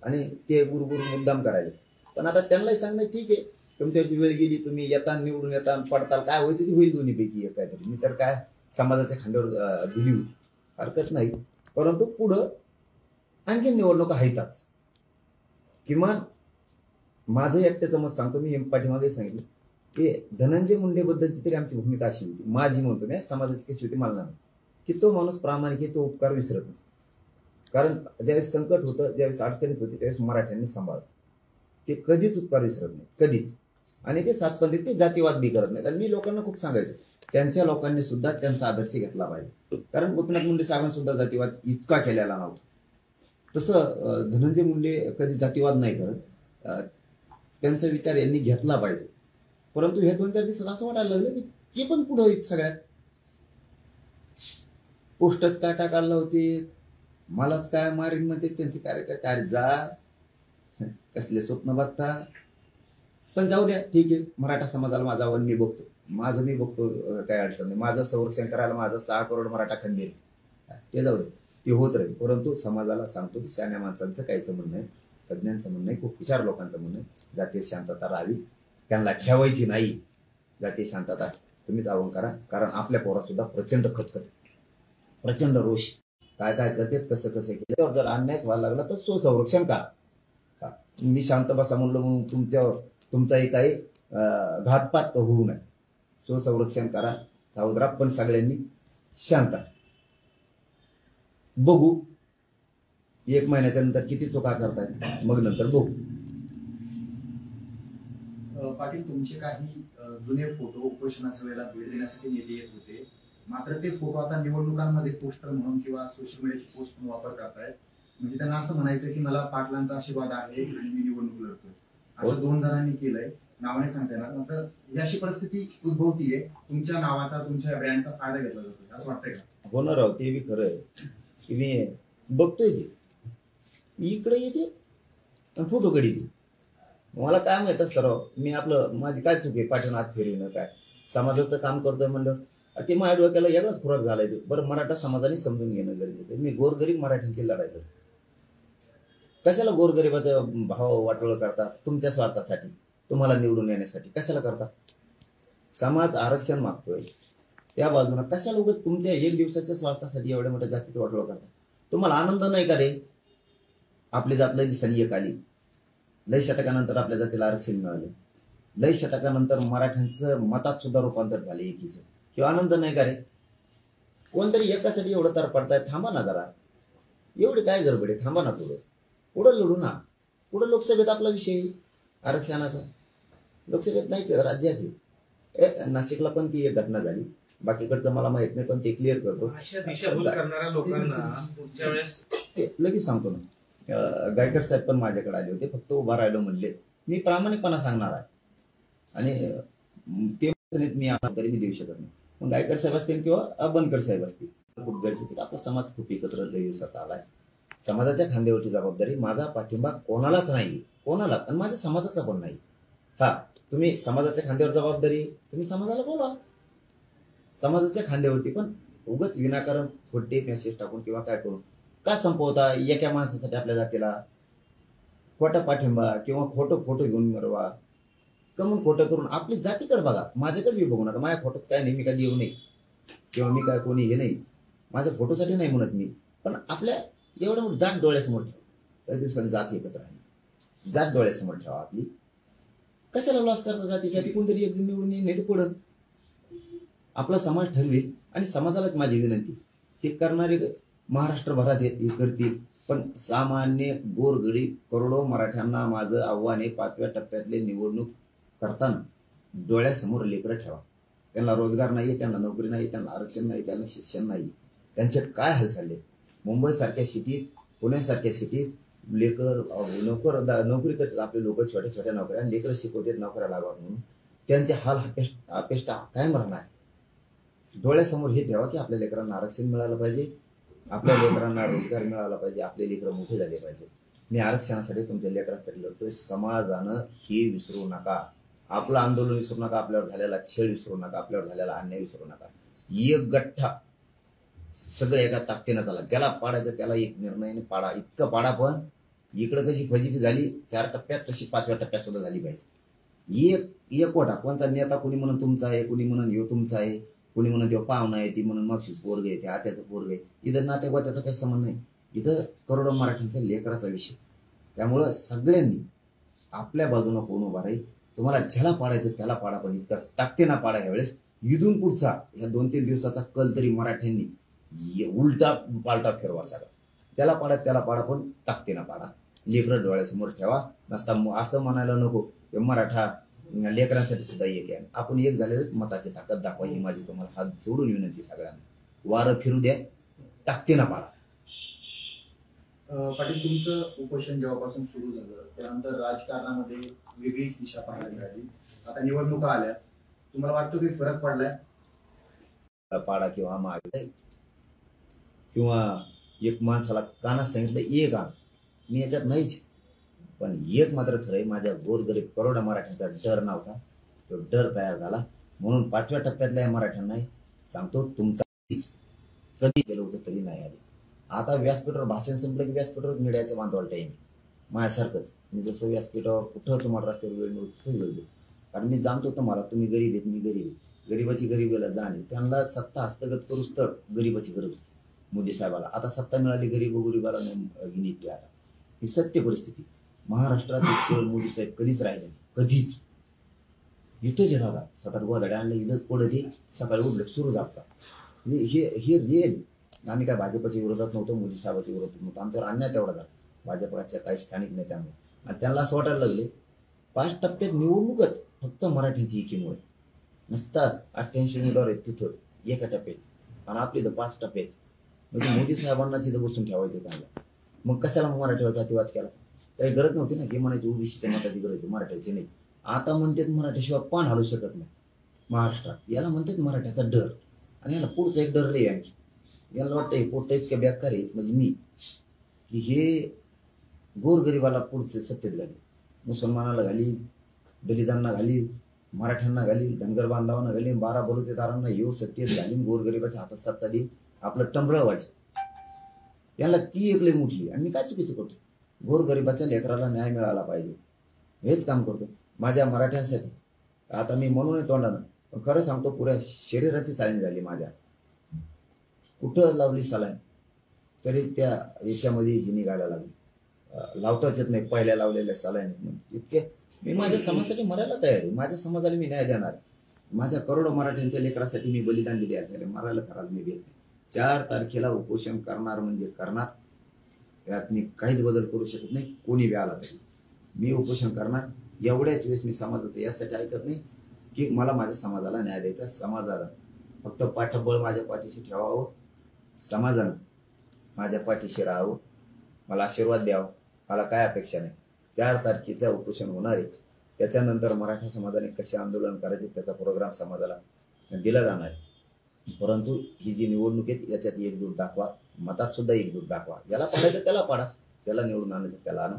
आणि ते गुरगुर मुद्दाम करायला. पण आता त्यांनाही सांगणं ठीक आहे तुमच्यावरची वेळ गेली, तुम्ही येता निवडून येता पडताल, काय व्हायचं ती होईल दोन्हीपैकी एक काहीतरी. मी तर काय समाजाच्या खांद्यावर दिली होती, हरकत नाही. परंतु पुढं आणखी निवडणुका आहेतच. किमान माझं एकट्याचं मत सांगतो, मी पाठीमागे सांगितलं की धनंजय मुंडेबद्दलची तरी आमची भूमिका अशी होती, माझी म्हणतो मी, समाजाची कशी होती मला नाही, की तो माणूस प्रामाणिक आहे, तो उपकार विसरत नाही. कारण ज्यावेळेस संकट होतं, ज्यावेळेस अडचणीत होती त्यावेळेस मराठ्यांनी सांभाळलं. ते कधीच उपकार विसरत नाही, कधीच. आणि ते सातपंथी, ते जातीवाद बी करत नाहीत. आणि मी लोकांना खूप सांगायचो त्यांच्या लोकांनी सुद्धा त्यांचा आदर्श घेतला पाहिजे. कारण गोपीनाथ मुंडे साहेबांनी सुद्धा जातीवाद इतका केलेला नव्हता. तसं धनंजय मुंडे कधी जातीवाद नाही करत, त्यांचा विचार यांनी घेतला पाहिजे. परंतु हे 2-4 दिवसात असं वाटायला लागलं की ते पण पुढं आहेत. सगळ्यात पोस्टच काय टाकायला होते, मलाच काय मारीन म्हणते त्यांचे कार्यकर्ते. अरे जा, कसले स्वप्न बघता. पण जाऊ द्या, ठीक आहे. मराठा समाजाला माझा आव्हान मी बघतो, माझं मी बघतो, काय अडचण नाही. माझं संरक्षण करायला माझं 6 करोड मराठा खंबीर, ते जाऊ दे, ते होत राहील. परंतु समाजाला सांगतो की शहाण्या माणसांचं कायचं म्हणणं आहे, तज्ज्ञांचं म्हणणं आहे, खूप हुशार लोकांचं म्हणणं आहे, जातीय शांतता राहावी, त्यांना ठेवायची नाही. जातीय शांतता तुम्हीच आव्हान करा. कारण आपल्या पोरात सुद्धा प्रचंड खतखत, प्रचंड रोष, काय काय करतात, कसं कसं केलं. जर अन्यायच व्हायला लागला तर स्वसंरक्षण करा. मी शांत बसा म्हणलं म्हणून तुमचाही काही घातपात होऊ नये. स्वसंरक्षण करा, सावध राहा. पण सगळ्यांनी शांत. बघू 1 महिन्याच्या नंतर किती चुका करतायत, मग नंतर बघू. पाटील, तुमचे काही जुने फोटो उपोषणाच्या वेळेला भेट देण्यासाठी नेते येत होते, मात्र ते फोटो आता निवडणुकांमध्ये पोस्टर म्हणून किंवा सोशल मीडियाची पोस्ट म्हणून वापर करतायत. म्हणजे त्यांना असं म्हणायचं की मला पाटलांचा आशीर्वाद आहे आणि मी निवडणूक लढतोय, असं 2 जणांनी केलंय. नावाने सांगता येणार, मात्र ही अशी परिस्थिती उद्भवतीये, तुमच्या नावाचा, तुमच्या ब्रँडचा फायदा घेतला जातो, असं वाटतंय का? होणार आहोत, ते बी खरं आहे की मी बघतोय ते इकडे येते फोटोकडे येते. मला काय माहित असतं राव, मी आपलं माझी काय चूक आहे पाठवून हात फिरविणं, काय समाजाचं काम करतोय म्हणलं ते माझ्या डोक्याला वेगळाच खुराक झालाय. बरं, मराठा समाजाने समजून घेणं गरजेचं आहे. मी गोरगरीब मराठ्यांची लढाई करतो. कशाला गोरगरिबाचा भाव वाटोळ करता तुमच्या स्वार्थासाठी, तुम्हाला निवडून येण्यासाठी कशाला करता? समाज आरक्षण मागतोय त्या बाजूला कशाला उगाच तुमच्या 1 दिवसाच्या स्वार्थासाठी एवढ्या मोठ्या जातीत वाटोळ करता? तुम्हाला आनंद नाही का रे? आपली जात लय दिसानी एक आली, लय शतकानंतर आपल्या जातीला आरक्षण मिळालं, लय शतकानंतर मराठ्यांचं मतात सुद्धा रूपांतर झाले एकीचं. किंवा आनंद नाही का रे? कोणतरी एकासाठी एवढं तर पडताय, थांबा ना जरा. एवढी काय गडबड आहे? थांबा ना, पुढं लढू ना. पुढं लोकसभेत आपला विषय आरक्षणाचा, लोकसभेत नाहीच, राज्यात आहे. नाशिकला पण ती एक घटना झाली, बाकीकडचं मला माहित नाही, पण ते क्लिअर करतो. ते लगेच सांगतो ना. गायकर साहेब पण माझ्याकडे आले होते, फक्त उभा राहिलो म्हणले. मी प्रामाणिकपणा सांगणार आहे आणि ते मी तरी मी देऊ शकत नाही. मग गायकर साहेब असतील किंवा बनकर साहेब असतील, खूप गरजेचं. आपला समाज खूप एकत्र दिवसाचा आलाय. समाजाच्या खांद्यावरची जबाबदारी, माझा पाठिंबा कोणालाच नाही, कोणालाच, आणि माझ्या समाजाचा पण नाही. हा, तुम्ही समाजाच्या खांद्यावर जबाबदारी, तुम्ही समाजाला बोला समाजाच्या खांद्यावरती. पण उगाच विनाकारण खोटे मेसेज टाकून किंवा काय करून का संपवता एका माणसासाठी आपल्या जातीला? खोटा पाठिंबा किंवा खोटं फोटो घेऊन मिळवा, कमून खोटं करून आपली जातीकडे बघा, माझ्याकडे बी बघू नका. माझ्या फोटोत काय नाही, मी काय देऊ नाही किंवा मी काय कोणी हे नाही, माझ्या फोटोसाठी नाही म्हणत मी. पण आपल्या एवढं मोठं जात डोळ्यासमोर ठेवा, काही दिवसांनी जात एकत्र आहे, जात डोळ्यासमोर ठेवा आपली. कशाला लॉस करता जाती कोणतरी एक दिन निवडून येईल, नाही तर पडत. आपला समाज ठरवेल आणि समाजालाच माझी विनंती, हे करणारे महाराष्ट्रभरात हे करतील, पण सामान्य गोरगरीब करोडो मराठ्यांना माझं आव्हान आहे, 5व्या टप्प्यातले निवडणूक करताना डोळ्यासमोर लेकरं ठेवा. त्यांना रोजगार नाही, त्यांना नोकरी नाही, त्यांना आरक्षण नाही, त्यांना शिक्षण नाही. त्यांच्यात काय हाल चालले. मुंबईसारख्या सिटीत, पुण्यासारख्या सिटीत लेकर नोकरी करतात आपले लोक, छोट्या छोट्या नोकऱ्या, लेकरं शिकवतात नोकऱ्या लागावं म्हणून. त्यांचे हाल अपेष्टा कायम राहणार. डोळ्यासमोर हे ठेवा की आपल्या लेकरांना आरक्षण मिळालं पाहिजे, आपल्या लेकरांना रोजगार मिळाला पाहिजे, आपले लेकरं मोठे झाले पाहिजे. मी आरक्षणासाठी तुमच्या लेकरांसाठी लढतोय. समाजानं हे विसरू नका, आपलं आंदोलन विसरू नका, आपल्यावर झालेला छेड विसरू नका, आपल्यावर झालेला अन्याय विसरू नका. एक गठ्ठा सगळं एका ताकदीनं झाला. ज्याला पाडायचं त्याला एक निर्णयाने पाडा, इतकं पाडा. पण इकडं कशी फजिती झाली 4 टप्प्यात, तशी 5व्या टप्प्यात सुद्धा झाली पाहिजे. एक वटा. कोणचा नेता कुणी म्हणून तुमचा आहे, कुणी म्हणून ह्यो तुमचा आहे, कुणी म्हणून तो पाहुणा आहे, ती म्हणून मावशीच पोरग आहे, ते आत्याचं पोरग आहे. इथं नातेवाईकाचा काही संबंध नाही, इथं करोडो मराठ्यांचा लेकराचा विषय. त्यामुळं सगळ्यांनी आपल्या बाजूनं कोण उभा राहील. तुम्हाला ज्याला पाडायचं त्याला पाडा, पण इतका ताकदीनं पाडा. ह्यावेळेस इथून पुढचा ह्या 2-3 दिवसाचा कल तरी मराठ्यांनी उलटा पालटा फिरवा. सगळा ज्याला पाडा त्याला पाडा, पण ताकदीनं पाडा. लेकरं डोळ्यासमोर ठेवा. नसता असं म्हणायला नको की मराठा लेकरांसाठी सुद्धा एक आहे. आपण एक झालेले मताची ताकद दाखवा, ही माझी तुम्हाला हात जोडून विनंती. सगळ्यांना वारं फिरू द्या, ताकदीनं पाडा. पाटील, तुमचं उपोषण जेव्हापासून सुरू झालं त्यानंतर राजकारणामध्ये वेगळीच दिशा पाहायला मिळाली. आता निवडणुका आल्या, तुम्हाला वाटतं काही फरक पडलाय? पाडा किंवा महाविकास किंवा एक माणसाला कानात सांगितलं एक आण, मी याच्यात नाहीच. पण एक मात्र खरंय, माझ्या गोरगरीब करोडो मराठ्यांचा डर नव्हता, तो डर तयार झाला. म्हणून 5व्या टप्प्यातल्या मराठ्यांना सांगतो, तुमचा कधी गेलं होतं तरी नाही आले. आता व्यासपीठावर भाषण संपलं की व्यासपीठावर मीडियाचं बांधवाल टाईम माझ्यासारखंच. मी जसं व्यासपीठावर कुठं तुम्हाला रस्त्यावर वेळ मिळतो तिथं वेळ देतो, कारण मी जाणतो तुम्हाला तुम्ही गरीब आहेत, मी गरीब आहे. गरीबाची गरीबीला जाणे, त्यांना सत्ता हस्तगत करूच तर गरीबाची गरज होती मोदी साहेबाला. आता सत्ता मिळाली, गरीबाला गिनीत. आता ही सत्य परिस्थिती. महाराष्ट्रात इतकं मोदी साहेब कधीच राहिले नाही, कधीच. इथंच येत आता 7-8 गोधड्या आणले, इथंच पडत हे सकाळी उठलं सुरू जातात. हे रिअल. आम्ही काय भाजपच्या विरोधात नव्हतो, मोदी साहेबाच्या विरोधात नव्हतं. आमच्यावर अन्याय तेवढा झाला भाजपच्या काही स्थानिक नेत्यांमुळे. आणि त्यांना असं वाटायला लागले 5 टप्प्यात निवडणूकच फक्त मराठीची एकीमुळे. नसतात 88 उमेदवार आहेत तिथं एका टप्प्यात, आणि आपली इथं 5 टप्प्यात. म्हणजे मोदी साहेबांना तिथं बसून ठेवायचं त्यांना. मग कशाला मराठीवर जातीवाद केला? काही गरज नव्हती ना. हे म्हणायची ओबीसीच्या मताची गरज होती, मराठ्याची नाही. आता म्हणतात मराठीशिवाय पान हलू शकत नाही महाराष्ट्रात. याला म्हणतात मराठ्याचा डर. आणि याला पुढचा एक डर लई आणखी. याला वाटतं पोट इतक्या बेकार आहेत म्हणजे मी, की हे गोरगरिबाला पुढचे सत्तेत घाली, मुसलमानाला घाली, दलितांना घाली, मराठ्यांना घाली, धनगर बांधवांना घाली, 12 बलुतेदारांना येऊ सत्तेत घालीन, गोरगरिबाच्या हातात सत्ता देईन, आपलं टंबळ व्हायचं. याला ती एक लई मोठी. आणि मी काय चुकीचं करतो? गोरगरिबाच्या लेकराला न्याय मिळाला पाहिजे हेच काम करतो माझ्या मराठ्यांसाठी. आता मी म्हणून तोंडानं, पण खरं सांगतो पुऱ्या शरीराची चालणी झाली माझ्या. कुठं लावली सलाईन तरी त्या याच्यामध्ये ही निघायला लागली. लावताच येत नाही, पहिल्या लावलेल्या सलाईन इतके. मी माझ्या समाजासाठी मरायला तयार आहे. माझ्या समाजाला मी न्याय देणार. माझ्या करोडो मराठ्यांच्या लेकरासाठी मी बलिदान दिले आहे. मरायला करायला मी भेट नाही. 4 तारखेला उपोषण करणार म्हणजे करणार. त्यात मी काहीच बदल करू शकत नाही, कोणी बी आला तरी. मी उपोषण करणार. एवढ्याच वेळेस मी समाजाचं यासाठी ऐकत नाही की मला माझ्या समाजाला न्याय द्यायचा. समाजाला फक्त पाठबळ माझ्या पाठीशी ठेवावं, समाजानं माझ्या पाठीशी राहावं, मला आशीर्वाद द्यावा. मला काय अपेक्षा नाही. 4 तारखेचं उपोषण होणार आहे. त्याच्यानंतर मराठा समाजाने कसे आंदोलन करायचे त्याचा प्रोग्राम समाजाला दिला जाणार आहे. परंतु ही जी निवडणूक आहे याच्यात एकजूट दाखवा, मतात सुद्धा एकजूट दाखवा. ज्याला पाडायचं त्याला पाडा, ज्याला निवडून आणायचं त्याला आणा,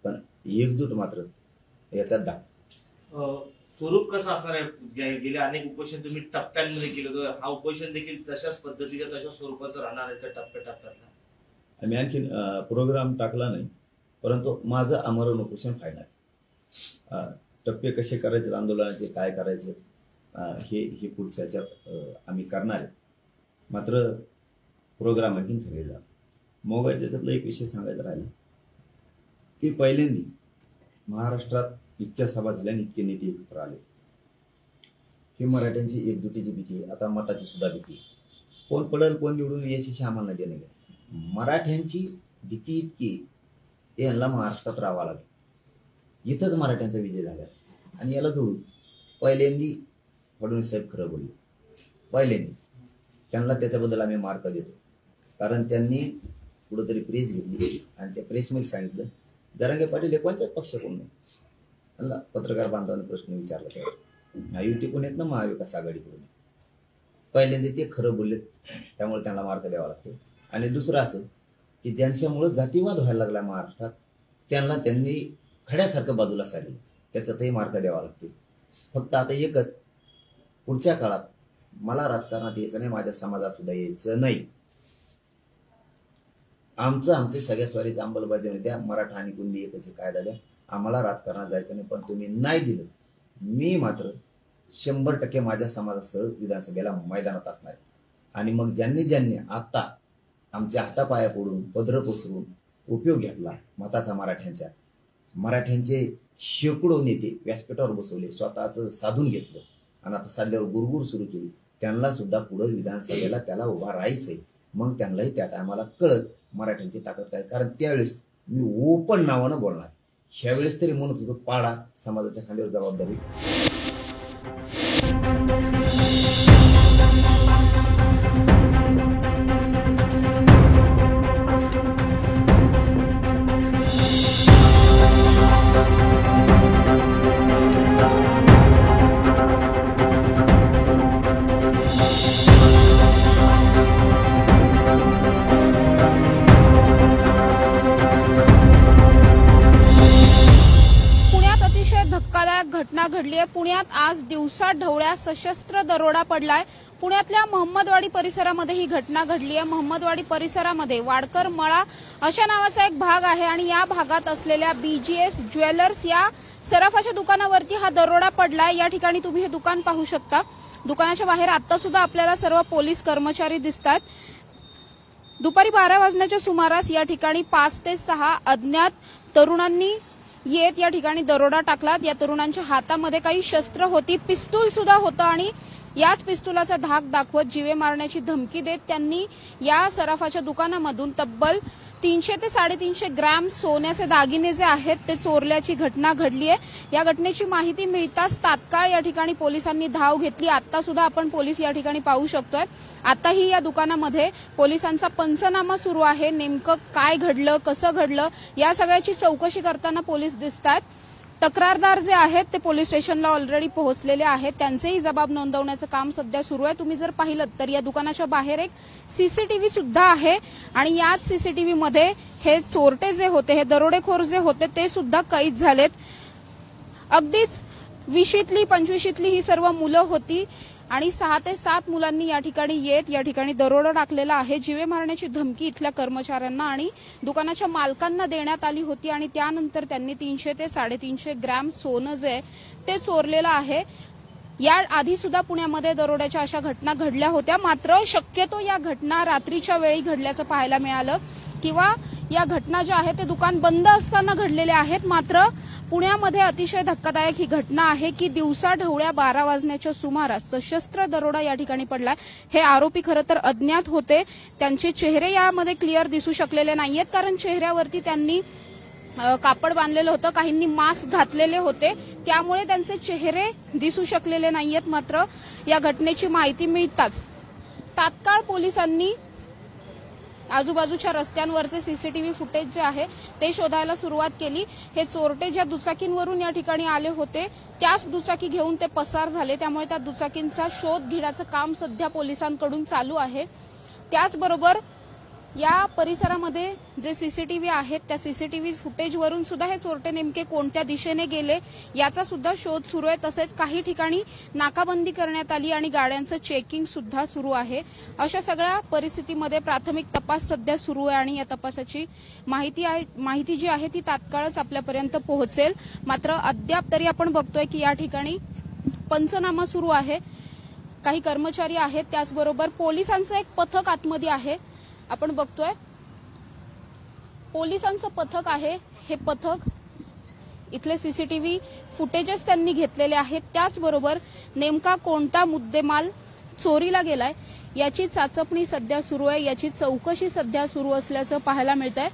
पण एकजूट मात्र याच्यात दाखवा. स्वरूप कसं असणार आहे? गेले अनेक उपोषण तुम्ही टप्प्यांमध्ये केलं होतं, हा उपोषण देखील तशाच पद्धतीच्या तशाच स्वरूपाचं राहणार आहे का टप्प्याटप्प्यातला? आम्ही आणखीन प्रोग्राम टाकला नाही, परंतु माझं आमरण उपोषण फायनल. टप्पे कसे करायचे आंदोलनाचे, काय करायचे हे पुढच्या ह्याच्यात आम्ही करणार आहे. मात्र प्रोग्राम आणखी ठरलेला. मग याच्यातला एक विषय सांगायचा राहिला की पहिल्यांदा महाराष्ट्रात इतक्या सभा झाल्या आणि इतके नेते एकत्र आले की मराठ्यांची एकजुटीची भीती, आता मताची सुद्धा भीती, कोण पडेल कोण निवडून याच्याशी आम्हाला देणं गेलं. मराठ्यांची भीती इतकी यांना महाराष्ट्रात राहावं लागेल. इथंच मराठ्यांचा विजय झाला आणि याला जोडून पहिल्यांदी फडणवीस साहेब खरं बोलले. पहिल्यांदी त्यांना त्याच्याबद्दल आम्ही मार्क देतो, कारण त्यांनी कुठंतरी प्रेस घेतली आणि त्या प्रेसमध्ये सांगितलं जरांगे पाटील हे कोणत्याच पक्ष कोण नाही. त्यांना पत्रकार बांधवांनी प्रश्न विचारला तेव्हा युती कोण आहेत ना महाविकास आघाडीकडून. पहिल्यांदा ते खरं बोलले, त्यामुळे त्यांना मार्क द्यावा लागते. आणि दुसरं असं की ज्यांच्यामुळं जातीवाद व्हायला लागला महाराष्ट्रात त्यांनी खड्यासारखं बाजूला सारलं, त्याच्यातही मार्क द्यावा लागते. फक्त आता एकच, पुढच्या काळात मला राजकारणात यायचं नाही, माझ्या समाजात सुद्धा यायचं नाही. आमचे सगळ्या स्वारीची अंमलबजावणी द्या, मराठा आणि कुणबी एकच कायदा द्या, आम्हाला राजकारणात जायचं नाही. पण तुम्ही नाही दिलं, मी मात्र 100% माझ्या समाजासह विधानसभेला मैदानात असणार. आणि मग ज्यांनी आता आमच्या हातापाया पडून पदर पसरून उपयोग घेतला मताचा मराठ्यांचे शेकडो नेते व्यासपीठावर बसवले, स्वतःचं साधून घेतलं आणि आता साधल्यावर गुरगुर सुरू केली, त्यांना सुद्धा पुढे विधानसभेला त्याला उभा राहायचंय. मग त्यांनाही त्या टायमाला कळत मराठ्यांची ताकद काय. कारण त्यावेळेस मी ओपन नावानं बोलणार, ह्यावेळेस तरी म्हणत होतो पाडा समाजाच्या खांद्यावर जबाबदारी. घटना घडली आहे. पुण्यात आज दिवसा ढवळ्या सशस्त्र दरोडा पडलाय. पुण्यातल्या महम्मदवाडी परिसरामध्ये ही घटना घडली आहे. महम्मदवाडी परिसरामध्ये वाडकर मळा अशा नावाचा एक भाग आहे आणि या भागात असलेल्या BGS ज्वेलर्स या सराफाच्या दुकानावरती हा दरोडा पडलाय. या ठिकाणी तुम्ही हे दुकान पाहू शकता. दुकानाच्या बाहेर आता सुद्धा आपल्याला सर्व पोलीस कर्मचारी दिसतात. दुपारी 12 वाजण्याच्या सुमारास या ठिकाणी 5 ते 6 अज्ञात तरुणांनी येत या ठिकाणी दरोडा टाकला. या तरुणांच्या हातामध्ये काही शस्त्र होती, पिस्तूल सुद्धा होतं आणि याच पिस्तुलाचा धाक दाखवत जीवे मारण्याची धमकी देत त्यांनी या सराफाच्या दुकानामधून तब्बल 300 ते 350 ग्रॅम सोन्याचे दागिने जे आहेत ते चोरल्याची घटना घडली आहे. या घटनेची माहिती मिळताच तात्काळ या ठिकाणी पोलिसांनी धाव घेतली. आता सुद्धा आपण पोलीस या ठिकाणी पाहू शकतोय. आताही या दुकानामध्ये पोलिसांचा पंचनामा सुरू आहे. नेमकं काय घडलं, कसं घडलं या सगळ्याची चौकशी करताना पोलीस दिसतात. तक्रारदार जे आहेत ते पोलीस स्टेशनला ऑलरेडी पोहोचलेले आहेत. त्यांचेही जबाब नोंदवण्याचं काम सध्या सुरू आहे. तुम्ही जर पाहिलं तर या दुकानाच्या बाहेर एक CCTV सुद्धा आहे आणि याच CCTV मध्ये हे चोरटे जे होते, हे दरोडेखोर जे होते ते सुद्धा कैद झालेत. अगदीच 20ली 25ली ही सर्व मुलं होती आणि 6 ते 7 मुलांनी या ठिकाणी येत या ठिकाणी दरोडा टाकलेला आहे. जीवे मारण्याची धमकी इथल्या कर्मचाऱ्यांना आणि दुकानाच्या मालकांना देण्यात आली होती आणि त्यानंतर त्यांनी 300 ते 350 ग्रॅम सोनं जे ते चोरलेलं आहे. या आधी सुद्धा पुण्यामध्ये दरोड्याच्या अशा घटना घडल्या होत्या. मात्र शक्यतो या घटना रात्रीच्या वेळी घडल्याचं पाहायला मिळालं किंवा या घटना ज्या आहेत ते दुकान बंद असताना घडलेल्या आहेत. मात्र पुण्यामध्ये अतिशय धक्कादायक ही घटना आहे की दिवसा ढवळ्या 12 वाजण्याच्या सुमारास सशस्त्र दरोडा या ठिकाणी पडलाय. हे आरोपी खरं तर अज्ञात होते. त्यांचे चेहरे यामध्ये क्लिअर दिसू शकलेले नाहीयेत कारण चेहऱ्यावरती त्यांनी कापड बांधलेलं होतं, काहींनी मास्क घातलेले होते, त्यामुळे त्यांचे चेहरे दिसू शकलेले नाहीयेत. मात्र या घटनेची माहिती मिळताच तात्काळ पोलिसांनी आजूबाजूच्या रस्त्यांवरचे CCTV फुटेज जे आहे ते शोधायला सुरुवात केली. हे चोरटे ज्या दुचाकींवरून या ठिकाणी आले होते त्याच दुचाकी घेऊन ते पसार झाले. त्यामुळे त्या दुचाकींचा शोध घेण्याचं काम सध्या पोलिसांकडून चालू आहे. त्याचबरोबर या परिसरामध्ये जे सीसीटीव्ही आहेत त्या सीसीटीव्ही फुटेजवरून सुद्धा हे चोरटे नेमके कोणत्या दिशेने गेले याचा सुद्धा शोध सुरू आहे। तसेच काही ठिकाणी नाकाबंदी करण्यात आली आणि गाड्यांचं चेकिंग सुद्धा सुरू आहे। अशा सगळ्या परिस्थितीमध्ये प्राथमिक तपास सध्या सुरू आहे आणि या तपासाची माहिती जी आहे ती तात्काळच आपल्यापर्यंत पोहोचेल। मात्र अद्याप तरी आपण बघतोय की या ठिकाणी पंचनामा सुरू आहे, काही कर्मचारी आहेत, त्याचबरोबर पोलिसांचं एक पथक आतमध्ये आहे। आपण बघतोय पोलिसांचं पथक आहे, हे पथक इथले सीसीटीव्ही फुटेजेस त्यांनी घेतलेले आहेत, त्याचबरोबर नेमका कोणता मुद्देमाल चोरीला गेलाय याची चाचपणी सध्या सुरू आहे, याची चौकशी सध्या सुरू असल्याचं पाहायला मिळतंय।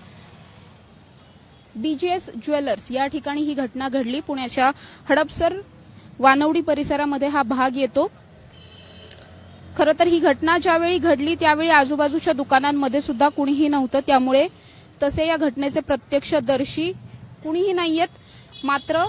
BGS ज्वेलर्स या ठिकाणी ही घटना घडली, पुण्याच्या हडपसर वानवडी परिसरामध्ये हा भाग येतो। खरं तर ही घटना ज्यावेळी घडली त्यावेळी आजूबाजूच्या दुकानांमध्ये सुद्धा कुणीही नव्हतं, त्यामुळे तसे या घटनेचे प्रत्यक्षदर्शी कुणीही नाहीयेत। मात्र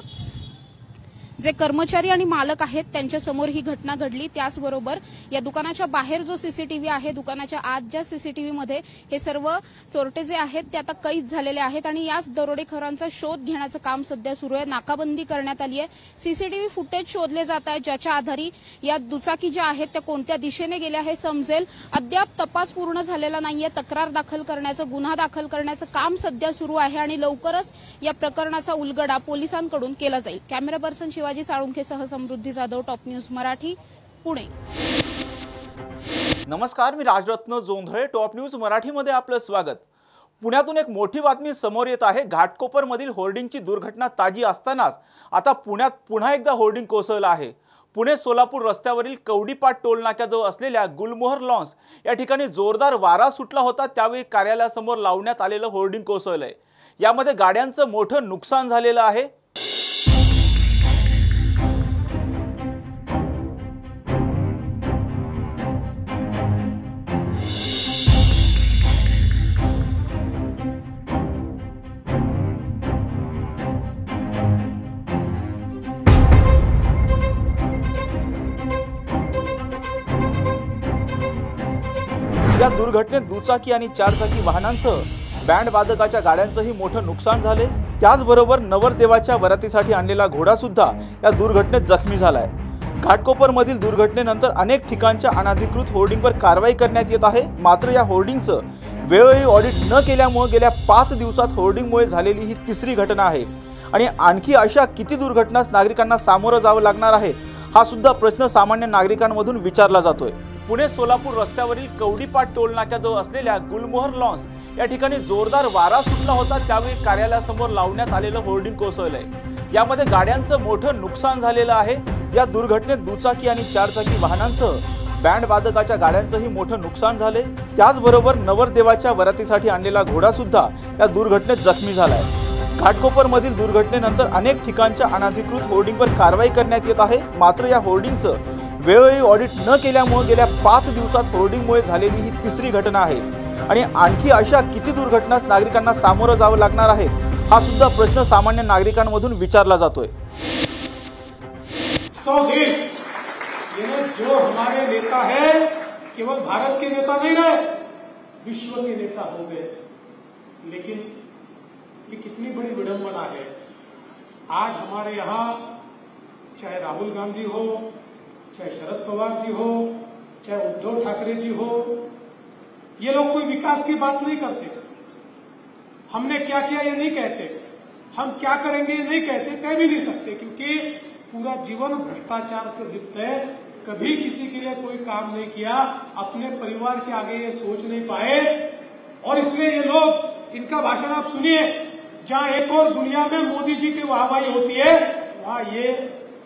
जे कर्मचारी आणि मालक आहेत त्यांच्यासमोर ही घटना घडली। त्याचबरोबर या दुकानाच्या बाहेर जो सीसीटीव्ही आहे, दुकानाच्या आत ज्या सीसीटीव्हीमध्ये हे सर्व चोरटे जे आहेत ते आता कैद झालेले आहेत आणि याच दरोडेखोरांचा शोध घेण्याचं काम सध्या सुरू आहे। नाकाबंदी करण्यात आली आहे, सीसीटीव्ही फुटेज शोधले जात आहेत, ज्याच्या आधारे या दुचाकी ज्या आहेत त्या कोणत्या दिशेने गेल्या हे समजेल। अद्याप तपास पूर्ण झालेला नाहीये, तक्रार दाखल करण्याचं, गुन्हा दाखल करण्याचं काम सध्या सुरू आहे आणि लवकरच या प्रकरणाचा उलगडा पोलिसांकडून केला जाईल। कॅमेरा पर्सन शिवाजी साळुंखेसह समृद्धी जाधव, टॉप न्यूज मराठी, पुणे। नमस्कार, मी राजरत्न जोंधळे, टॉप न्यूज मराठीमध्ये आपलं स्वागत। पुण्यातून एक मोठी बातमी समोर येत आहे। घाटकोपरमधील होर्डिंगची दुर्घटना ताजी असतानाच आता पुण्यात पुन्हा एकदा होर्डिंग कोसळलं आहे। पुणे सोलापूर रस्त्यावरील कवडीपाट टोल नाक्याजवळ असलेल्या गुलमोहर लॉन्स या ठिकाणी जोरदार वारा सुटला होता, त्यावेळी कार्यालयासमोर लावण्यात आलेलं होर्डिंग कोसळलंय। यामध्ये गाड्यांचं मोठं नुकसान झालेलं आहे। या दुर्घटनेत दुचाकी आणि चारचाकी वाहनांसह बँड वादकाच्या गाड्यांचंही मोठं नुकसान झाले। त्याचबरोबर नवरदेवाच्या वरातीसाठी आणलेला घोडा सुद्धा या दुर्घटनेत जखमी झालाय। घाटकोपरमधील दुर्घटनेनंतर अनेक ठिकाणच्या अनधिकृत होर्डिंगवर कारवाई करण्यात येत आहे। मात्र या होर्डिंगचं वेळोवेळी ऑडिट न केल्यामुळे गेल्या 5 दिवसात होर्डिंगमुळे झालेली ही तिसरी घटना आहे आणि आणखी अशा किती दुर्घटनास नागरिकांना सामोरं जावं लागणार आहे हा सुद्धा प्रश्न सामान्य नागरिकांमधून विचारला जातोय। पुणे सोलापूर रस्त्यावरील कवडीपाट टोल नाक्याजवळ असलेल्या गुलमोहर लॉन्स या ठिकाणी जोरदार वारा सुटला होता, त्यावेळी कार्यालयासमोर लावण्यात आलेलं होर्डिंग कोसळलंय। यामध्ये गाड्यांचं मोठं नुकसान झालेलं आहे। या दुर्घटनेत दुचाकी आणि चारचाकी वाहनांसह बँड वादकाच्या गाड्यांचंही मोठं नुकसान झाले। त्याचबरोबर नवरदेवाच्या वरातीसाठी आणलेला घोडा सुद्धा या दुर्घटनेत जखमी झालाय। घाटकोपरमधील दुर्घटनेनंतर अनेक ठिकाणच्या अनधिकृत होर्डिंगवर कारवाई करण्यात येत आहे। मात्र या होर्डिंगचं वेळोवेळी ऑडिट न केल्यामुळे गेल्या 5 दिवसात होर्डिंगमुळे झालेली ही तिसरी घटना आहे आणि आणखी अशा किती दुर्घटनास नागरिकांना सामोरं जावं लागणार आहे हा सुद्धा प्रश्न सामान्य नागरिकांमधून विचारला जातोय। जो हमारे नेता है केवल भारत के नेता नहीं रहे, विश्व के नेता हो गए। लेकिन ये कितनी बड़ी विडंबना है। आज हमारे यहाँ चाहे राहुल गांधी हो, चाहे शरद पवार जी हो, चाहे उद्धव ठाकरे जी हो, ये लोग कोई विकास की बात नहीं करते। हमने क्या किया ये नहीं कहते, हम क्या करेंगे ये नहीं कहते, कह भी नहीं सकते, क्योंकि पूरा जीवन भ्रष्टाचार से लिप्त है। कभी किसी के लिए कोई काम नहीं किया, अपने परिवार के आगे ये सोच नहीं पाए और इसलिए ये लोग, इनका भाषण आप सुनिए, जहां एक और दुनिया में मोदी जी की वाहवाही होती है, वहां ये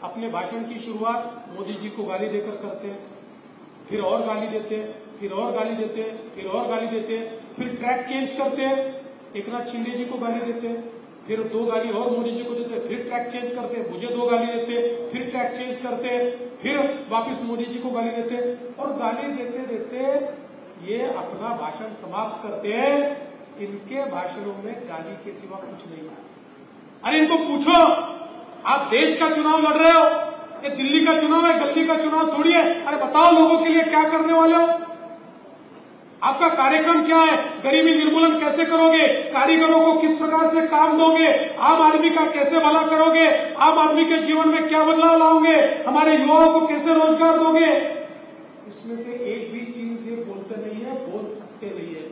अपने भाषण की शुरुआत मोदी जी को गाली देकर करते हैं, फिर और गाली देते हैं, फिर और गाली देते हैं, फिर और गाली देते हैं, फिर ट्रैक चेंज करते हैं, एकनाथ शिंदे जी को गाली देते हैं, फिर 2 गाली और मोदी जी को देते, फिर ट्रैक चेंज करते, मुझे 2 गाली देते, फिर ट्रैक चेंज करते, फिर वापस मोदी जी को गाली देते और गाली देते देते ये अपना भाषण समाप्त करते हैं। इनके भाषणों में गाली के सिवा कुछ नहीं है। अरे इनको पूछो, आप देश का चुनाव लड़ रहे हो, ये दिल्ली का चुनाव है, गली का चुनाव थोड़ी है। अरे बताओ लोगों के लिए क्या करने वाले हो। आपका कार्यक्रम क्या है? गरीबी निर्मूलन कैसे करोगे? कारीगरों को किस प्रकार से काम दोगे? आम आदमी का कैसे भला करोगे? आम आदमी के जीवन में क्या बदलाव लाओगे? हमारे युवाओं को कैसे रोजगार दोगे? इसमें से एक भी चीज ये बोलते नहीं है, बोल सकते नहीं है।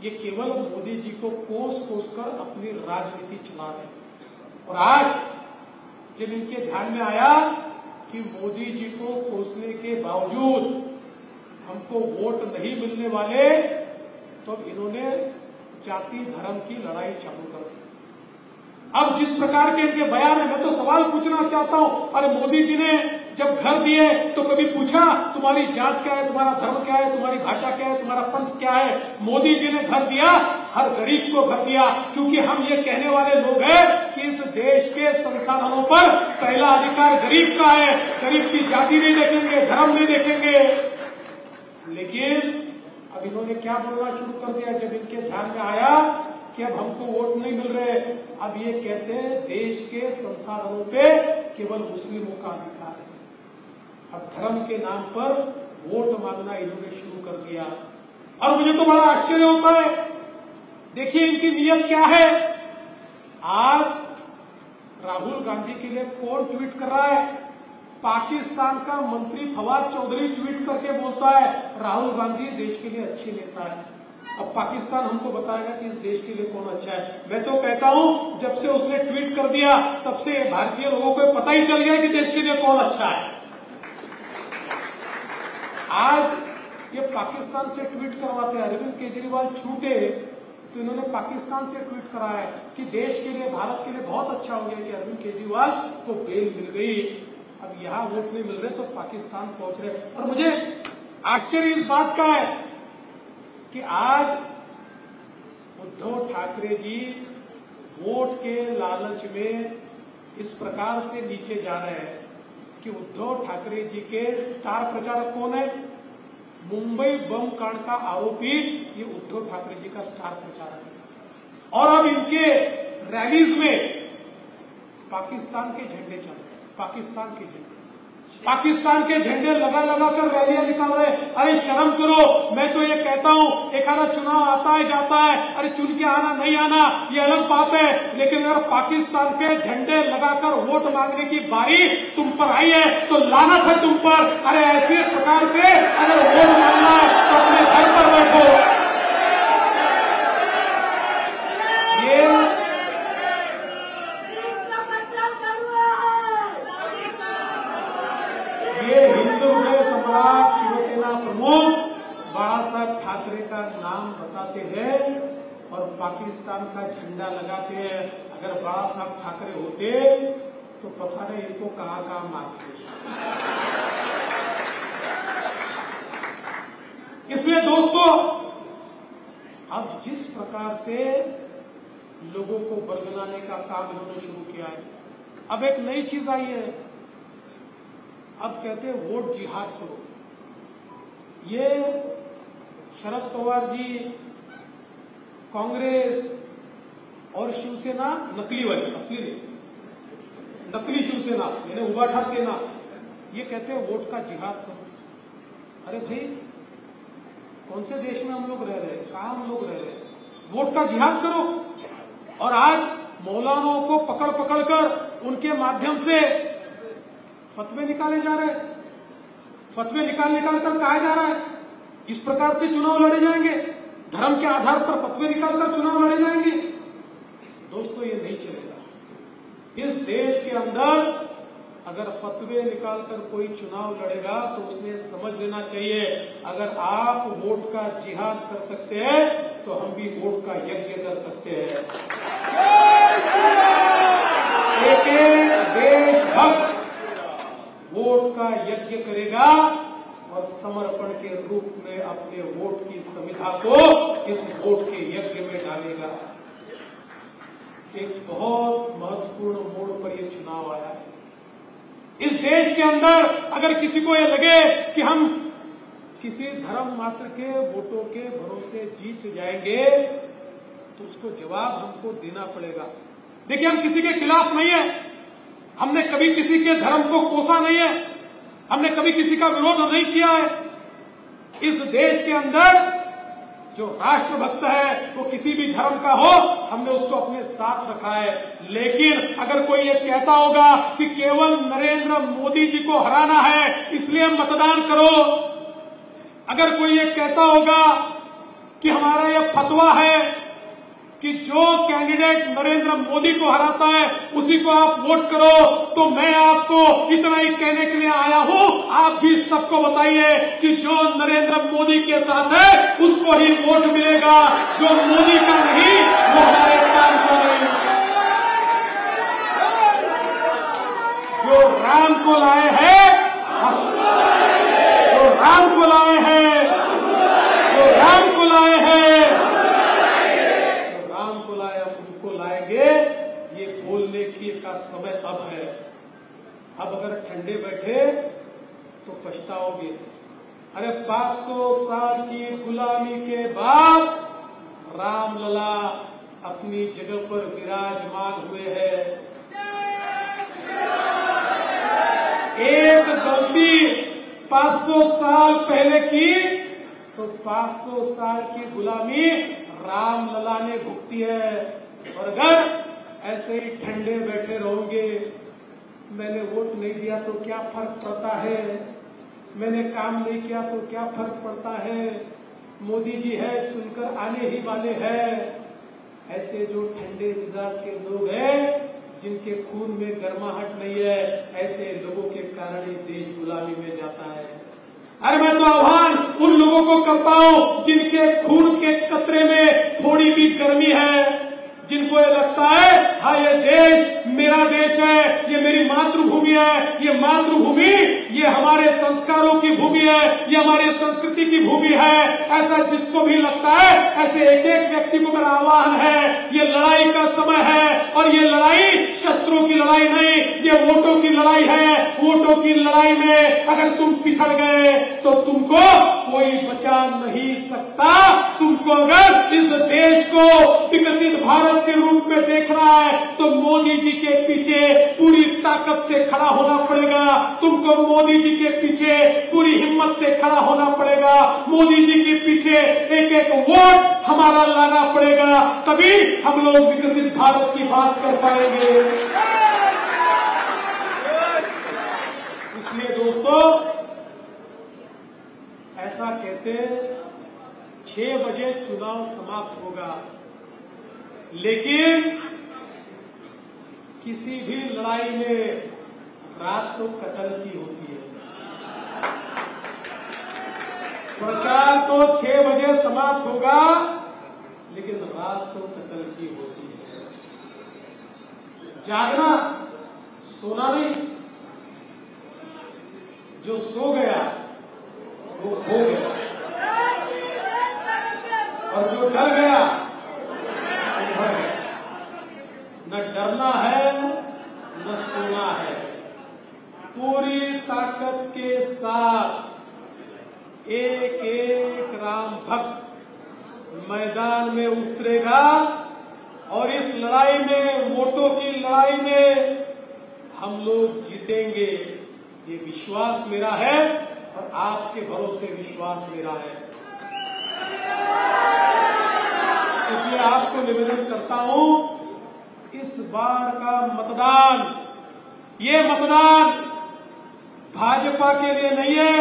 ये केवल मोदी जी को कोस कर अपनी राजनीति चला रहे। और आज जब इनके ध्यान में आया कि मोदी जी को कोसने के बावजूद हमको वोट नहीं मिलने वाले, तो इन्होंने जाति धर्म की लड़ाई चालू कर दी। अब जिस प्रकार के इनके बयान है, मैं तो सवाल पूछना चाहता हूं, अरे मोदी जी ने जब घर दिए तो कभी पूछा तुम्हारी जात क्या है, तुम्हारा धर्म क्या है, तुम्हारी भाषा क्या है, तुम्हारा पंथ क्या है? मोदी जी ने घर दिया, हर गरीब को घर दिया, क्योंकि हम ये कहने वाले लोग हैं कि इस देश के संसाधनों पर पहला अधिकार गरीब का है। गरीब की जाति नहीं देखेंगे, धर्म नहीं देखेंगे। लेकिन अब इन्होंने क्या बोलना शुरू कर दिया जब इनके ध्यान में आया कि अब हमको वोट नहीं मिल रहे। अब ये कहते हैं देश के संसाधनों पे केवल मुस्लिमों का अधिकार है। अब धर्म के नाम पर वोट मांगना इन्होंने शुरू कर दिया। और मुझे तो बड़ा आश्चर्य होता है, देखिए इनकी नीयत क्या है। आज राहुल गांधी के लिए कौन ट्वीट कर रहा है? पाकिस्तान का मंत्री फवाद चौधरी ट्वीट करके बोलता है राहुल गांधी देश के लिए अच्छे नेता है। अब पाकिस्तान हमको बताएगा कि इस देश के लिए कौन अच्छा है। मैं तो कहता हूं जब से उसने ट्वीट कर दिया तब से भारतीय लोगों को पता ही चल गया कि देश के लिए कौन अच्छा है। आज ये पाकिस्तान से ट्वीट करवाते हैं। अरविंद केजरीवाल छूटे तो इन्होंने पाकिस्तान से ट्वीट कराया कि देश के लिए, भारत के लिए बहुत अच्छा हो गया कि अरविंद केजरीवाल को बेल मिल गई। अब यहाँ वोट नहीं मिल रहे तो पाकिस्तान पहुंच रहे। और मुझे आश्चर्य इस बात का है कि आज उद्धव ठाकरे जी वोट के लालच में इस प्रकार से नीचे जा रहे हैं कि उद्धव ठाकरे जी के स्टार प्रचारक कौन है? मुंबई बम कांड का आरोपी ये उद्धव ठाकरे जी का स्टार प्रचारक है। और अब इनके रैलीज में पाकिस्तान के झंडे चल रहे हैं। पाकिस्तान के झंडे लगा लगा कर रैलियां निकाल रहे। अरे शर्म करो। मैं तो ये कहता हूं एक आधा चुनाव आता है जाता है, अरे चुन के आना नहीं आना ये अलग बात है, लेकिन अगर पाकिस्तान के झंडे लगाकर वोट मांगने की बारी तुम पर आई है तो लानत है तुम पर। अरे ऐसे प्रकार से अगर वोट मांगना है तो अपने घर पर बैठो। ये हिंदू के सम्राट शिवसेना प्रमुख बाला साहब ठाकरे का नाम बताते हैं और पाकिस्तान का झंडा लगाते हैं। अगर बाला साहब ठाकरे होते तो पता नहीं इनको कहां कहां मारते। इसलिए दोस्तों अब जिस प्रकार से लोगों को बरगलाने का काम इन्होंने शुरू किया है, अब एक नई चीज आई है। अब कहते हैं वोट जिहाद करो। ये शरद पवार जी, कांग्रेस और शिवसेना नकली वाली, असली नहीं, नकली शिवसेना यानी उबाठा सेना, ये कहते हैं वोट का जिहाद करो। अरे भाई कौन से देश में हम लोग रह रहे हैं, कहां हम लोग रह रहे हैं? वोट का जिहाद करो। और आज मौलानाओं को पकड़ पकड़ कर उनके माध्यम से फतवे निकाले जा रहे हैं। फतवे निकाल कर कहा जा रहा है इस प्रकार से चुनाव लड़े जाएंगे, धर्म के आधार पर फतवे निकालकर चुनाव लड़े जाएंगे। दोस्तों ये नहीं चलेगा। इस देश के अंदर अगर फतवे निकालकर कोई चुनाव लड़ेगा तो उसने समझ लेना चाहिए अगर आप वोट का जिहाद कर सकते हैं तो हम भी वोट का यज्ञ कर सकते हैं। एक देशभक्त वोट का यज्ञ करेगा और समर्पण के रूप में अपने वोट की संविधा को इस वोट के यज्ञ में डालेगा। एक बहुत महत्वपूर्ण मोड़ पर यह चुनाव आया है। इस देश के अंदर अगर किसी को यह लगे कि हम किसी धर्म मात्र के वोटों के भरोसे जीत जाएंगे तो उसको जवाब हमको देना पड़ेगा। देखिए हम किसी के खिलाफ नहीं है, हमने कभी किसी के धर्म को कोसा नहीं है, हमने कभी किसी का विरोध नहीं किया है। इस देश के अंदर जो राष्ट्रभक्त है वो किसी भी धर्म का हो, हमने उसको अपने साथ रखा है। लेकिन अगर कोई ये कहता होगा कि केवल नरेंद्र मोदी जी को हराना है इसलिए मतदान करो, अगर कोई ये कहता होगा कि हमारा ये फतवा है कि जो कैंडिडेट नरेंद्र मोदी को हराता है उसी को आप वोट करो, तो मैं आपको इतना ही कहने के लिए आया हूं, आप भी सबको बताइए कि जो नरेंद्र मोदी के साथ है उसको ही वोट मिलेगा, जो मोदी का नहीं वो हमारे काम का नहीं। जो राम को लाए हैं, जो राम को लाए हैं, जो राम को लाए हैं, ये बोलने की का समय अब है। अब अगर ठंडे बैठे तो पछताओगे। अरे 500 साल की गुलामी के बाद रामलला अपनी जगह पर विराजमान हुए हैं। एक गलती 500 साल पहले की तो 500 साल की गुलामी रामलला ने भुगती है। और अगर ऐसे ही ठंडे बैठे रहोगे, मैंने वोट नहीं दिया तो क्या फर्क पड़ता है, मैंने काम नहीं किया तो क्या फर्क पड़ता है, मोदी जी है चुनकर आने ही वाले हैं, ऐसे जो ठंडे मिजाज के लोग हैं जिनके खून में गर्माहट नहीं है, ऐसे लोगों के कारण ही देश गुलामी में जाता है। अरे मैं तो आह्वान उन लोगों को करता हूं जिनके खून के कतरे में थोड़ी भी गर्मी है, जिनको ये लगता है हाँ ये देश मेरा देश है, ये मेरी मातृभूमि है, ये मातृभूमि ये हमारे संस्कारों की भूमि है, ये हमारी संस्कृति की भूमि है, ऐसा जिसको भी लगता है, ऐसे एक एक व्यक्ति को मेरा आह्वान है, ये लड़ाई का समय है और ये लड़ाई शस्त्रों की लड़ाई नहीं, ये वोटों की लड़ाई है। वोटों की लड़ाई में अगर तुम पिछड़ गए तो तुमको कोई बचा नहीं सकता। तुमको अगर इस देश को विकसित भारत के रूप में देखना है तो मोदी जी के पीछे पूरी ताकत से खड़ा होना पड़ेगा। तुमको मोदी जी के पीछे पूरी हिम्मत से खड़ा होना पड़ेगा। मोदी जी के पीछे एक एक वोट हमारा लाना पड़ेगा, तभी हम लोग विकसित भारत की बात कर पाएंगे। इसलिए दोस्तों ऐसा कहते 6 बजे चुनाव समाप्त होगा, लेकिन किसी भी लड़ाई में रात तो कत्ल की होती है। प्रचार तो 6 बजे समाप्त होगा, लेकिन रात तो कत्ल की होती है। जागना सोना नहीं, जो सो गया वो खो गया, और जो डर गया वो मर गया। न डरना है न सोना है, पूरी ताकत के साथ एक एक राम भक्त मैदान में उतरेगा और इस लड़ाई में, वोटों की लड़ाई में हम लोग जीतेंगे। ये विश्वास मेरा है और आपके भरोसे विश्वास मेरा है। इसलिए आपको निवेदन करता हूं, इस बार का मतदान, ये मतदान भाजपा के लिए नहीं है,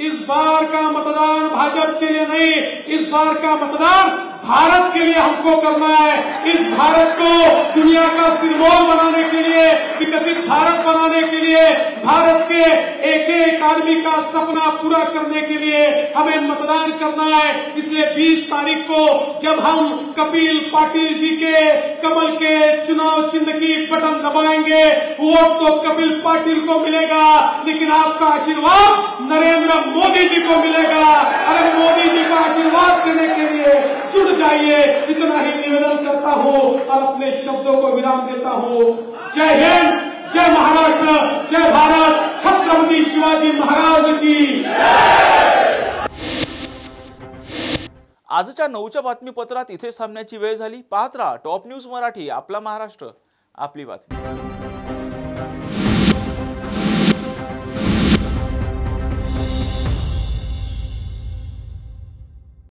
इस बार का मतदान भाजपा के लिए नहीं, इस बार का मतदान भारत के लिए हमको करना है। इस भारत को दुनिया का सिरमौर बनाने के लिए, विकसित भारत बनाने के लिए, भारत के एक एक आदमी का सपना पूरा करने के लिए हमें मतदान करना है। इसलिए 20 तारीख को जब हम कपिल पाटिल जी के कमल के चुनाव चिन्ह की बटन दबाएंगे, वोट तो कपिल पाटिल को मिलेगा, लेकिन आपका आशीर्वाद नरेंद्र मोदी जी को मिलेगा। अगर मोदी जी का आशीर्वाद देने के लिए जुड़ जाइए, इतना ही निवेदन करता हूं और अपने शब्दों को विराम देता हूं। जय हिंद, जय महाराष्ट्र, जय भारत, छत्रपती शिवाजी महाराज की। आजच्या 9च्या बातमीपत्रात इथे थांबण्याची वेळ झाली। पाहत राहा टॉप न्यूज मराठी, आपला महाराष्ट्र, आपली बातमी।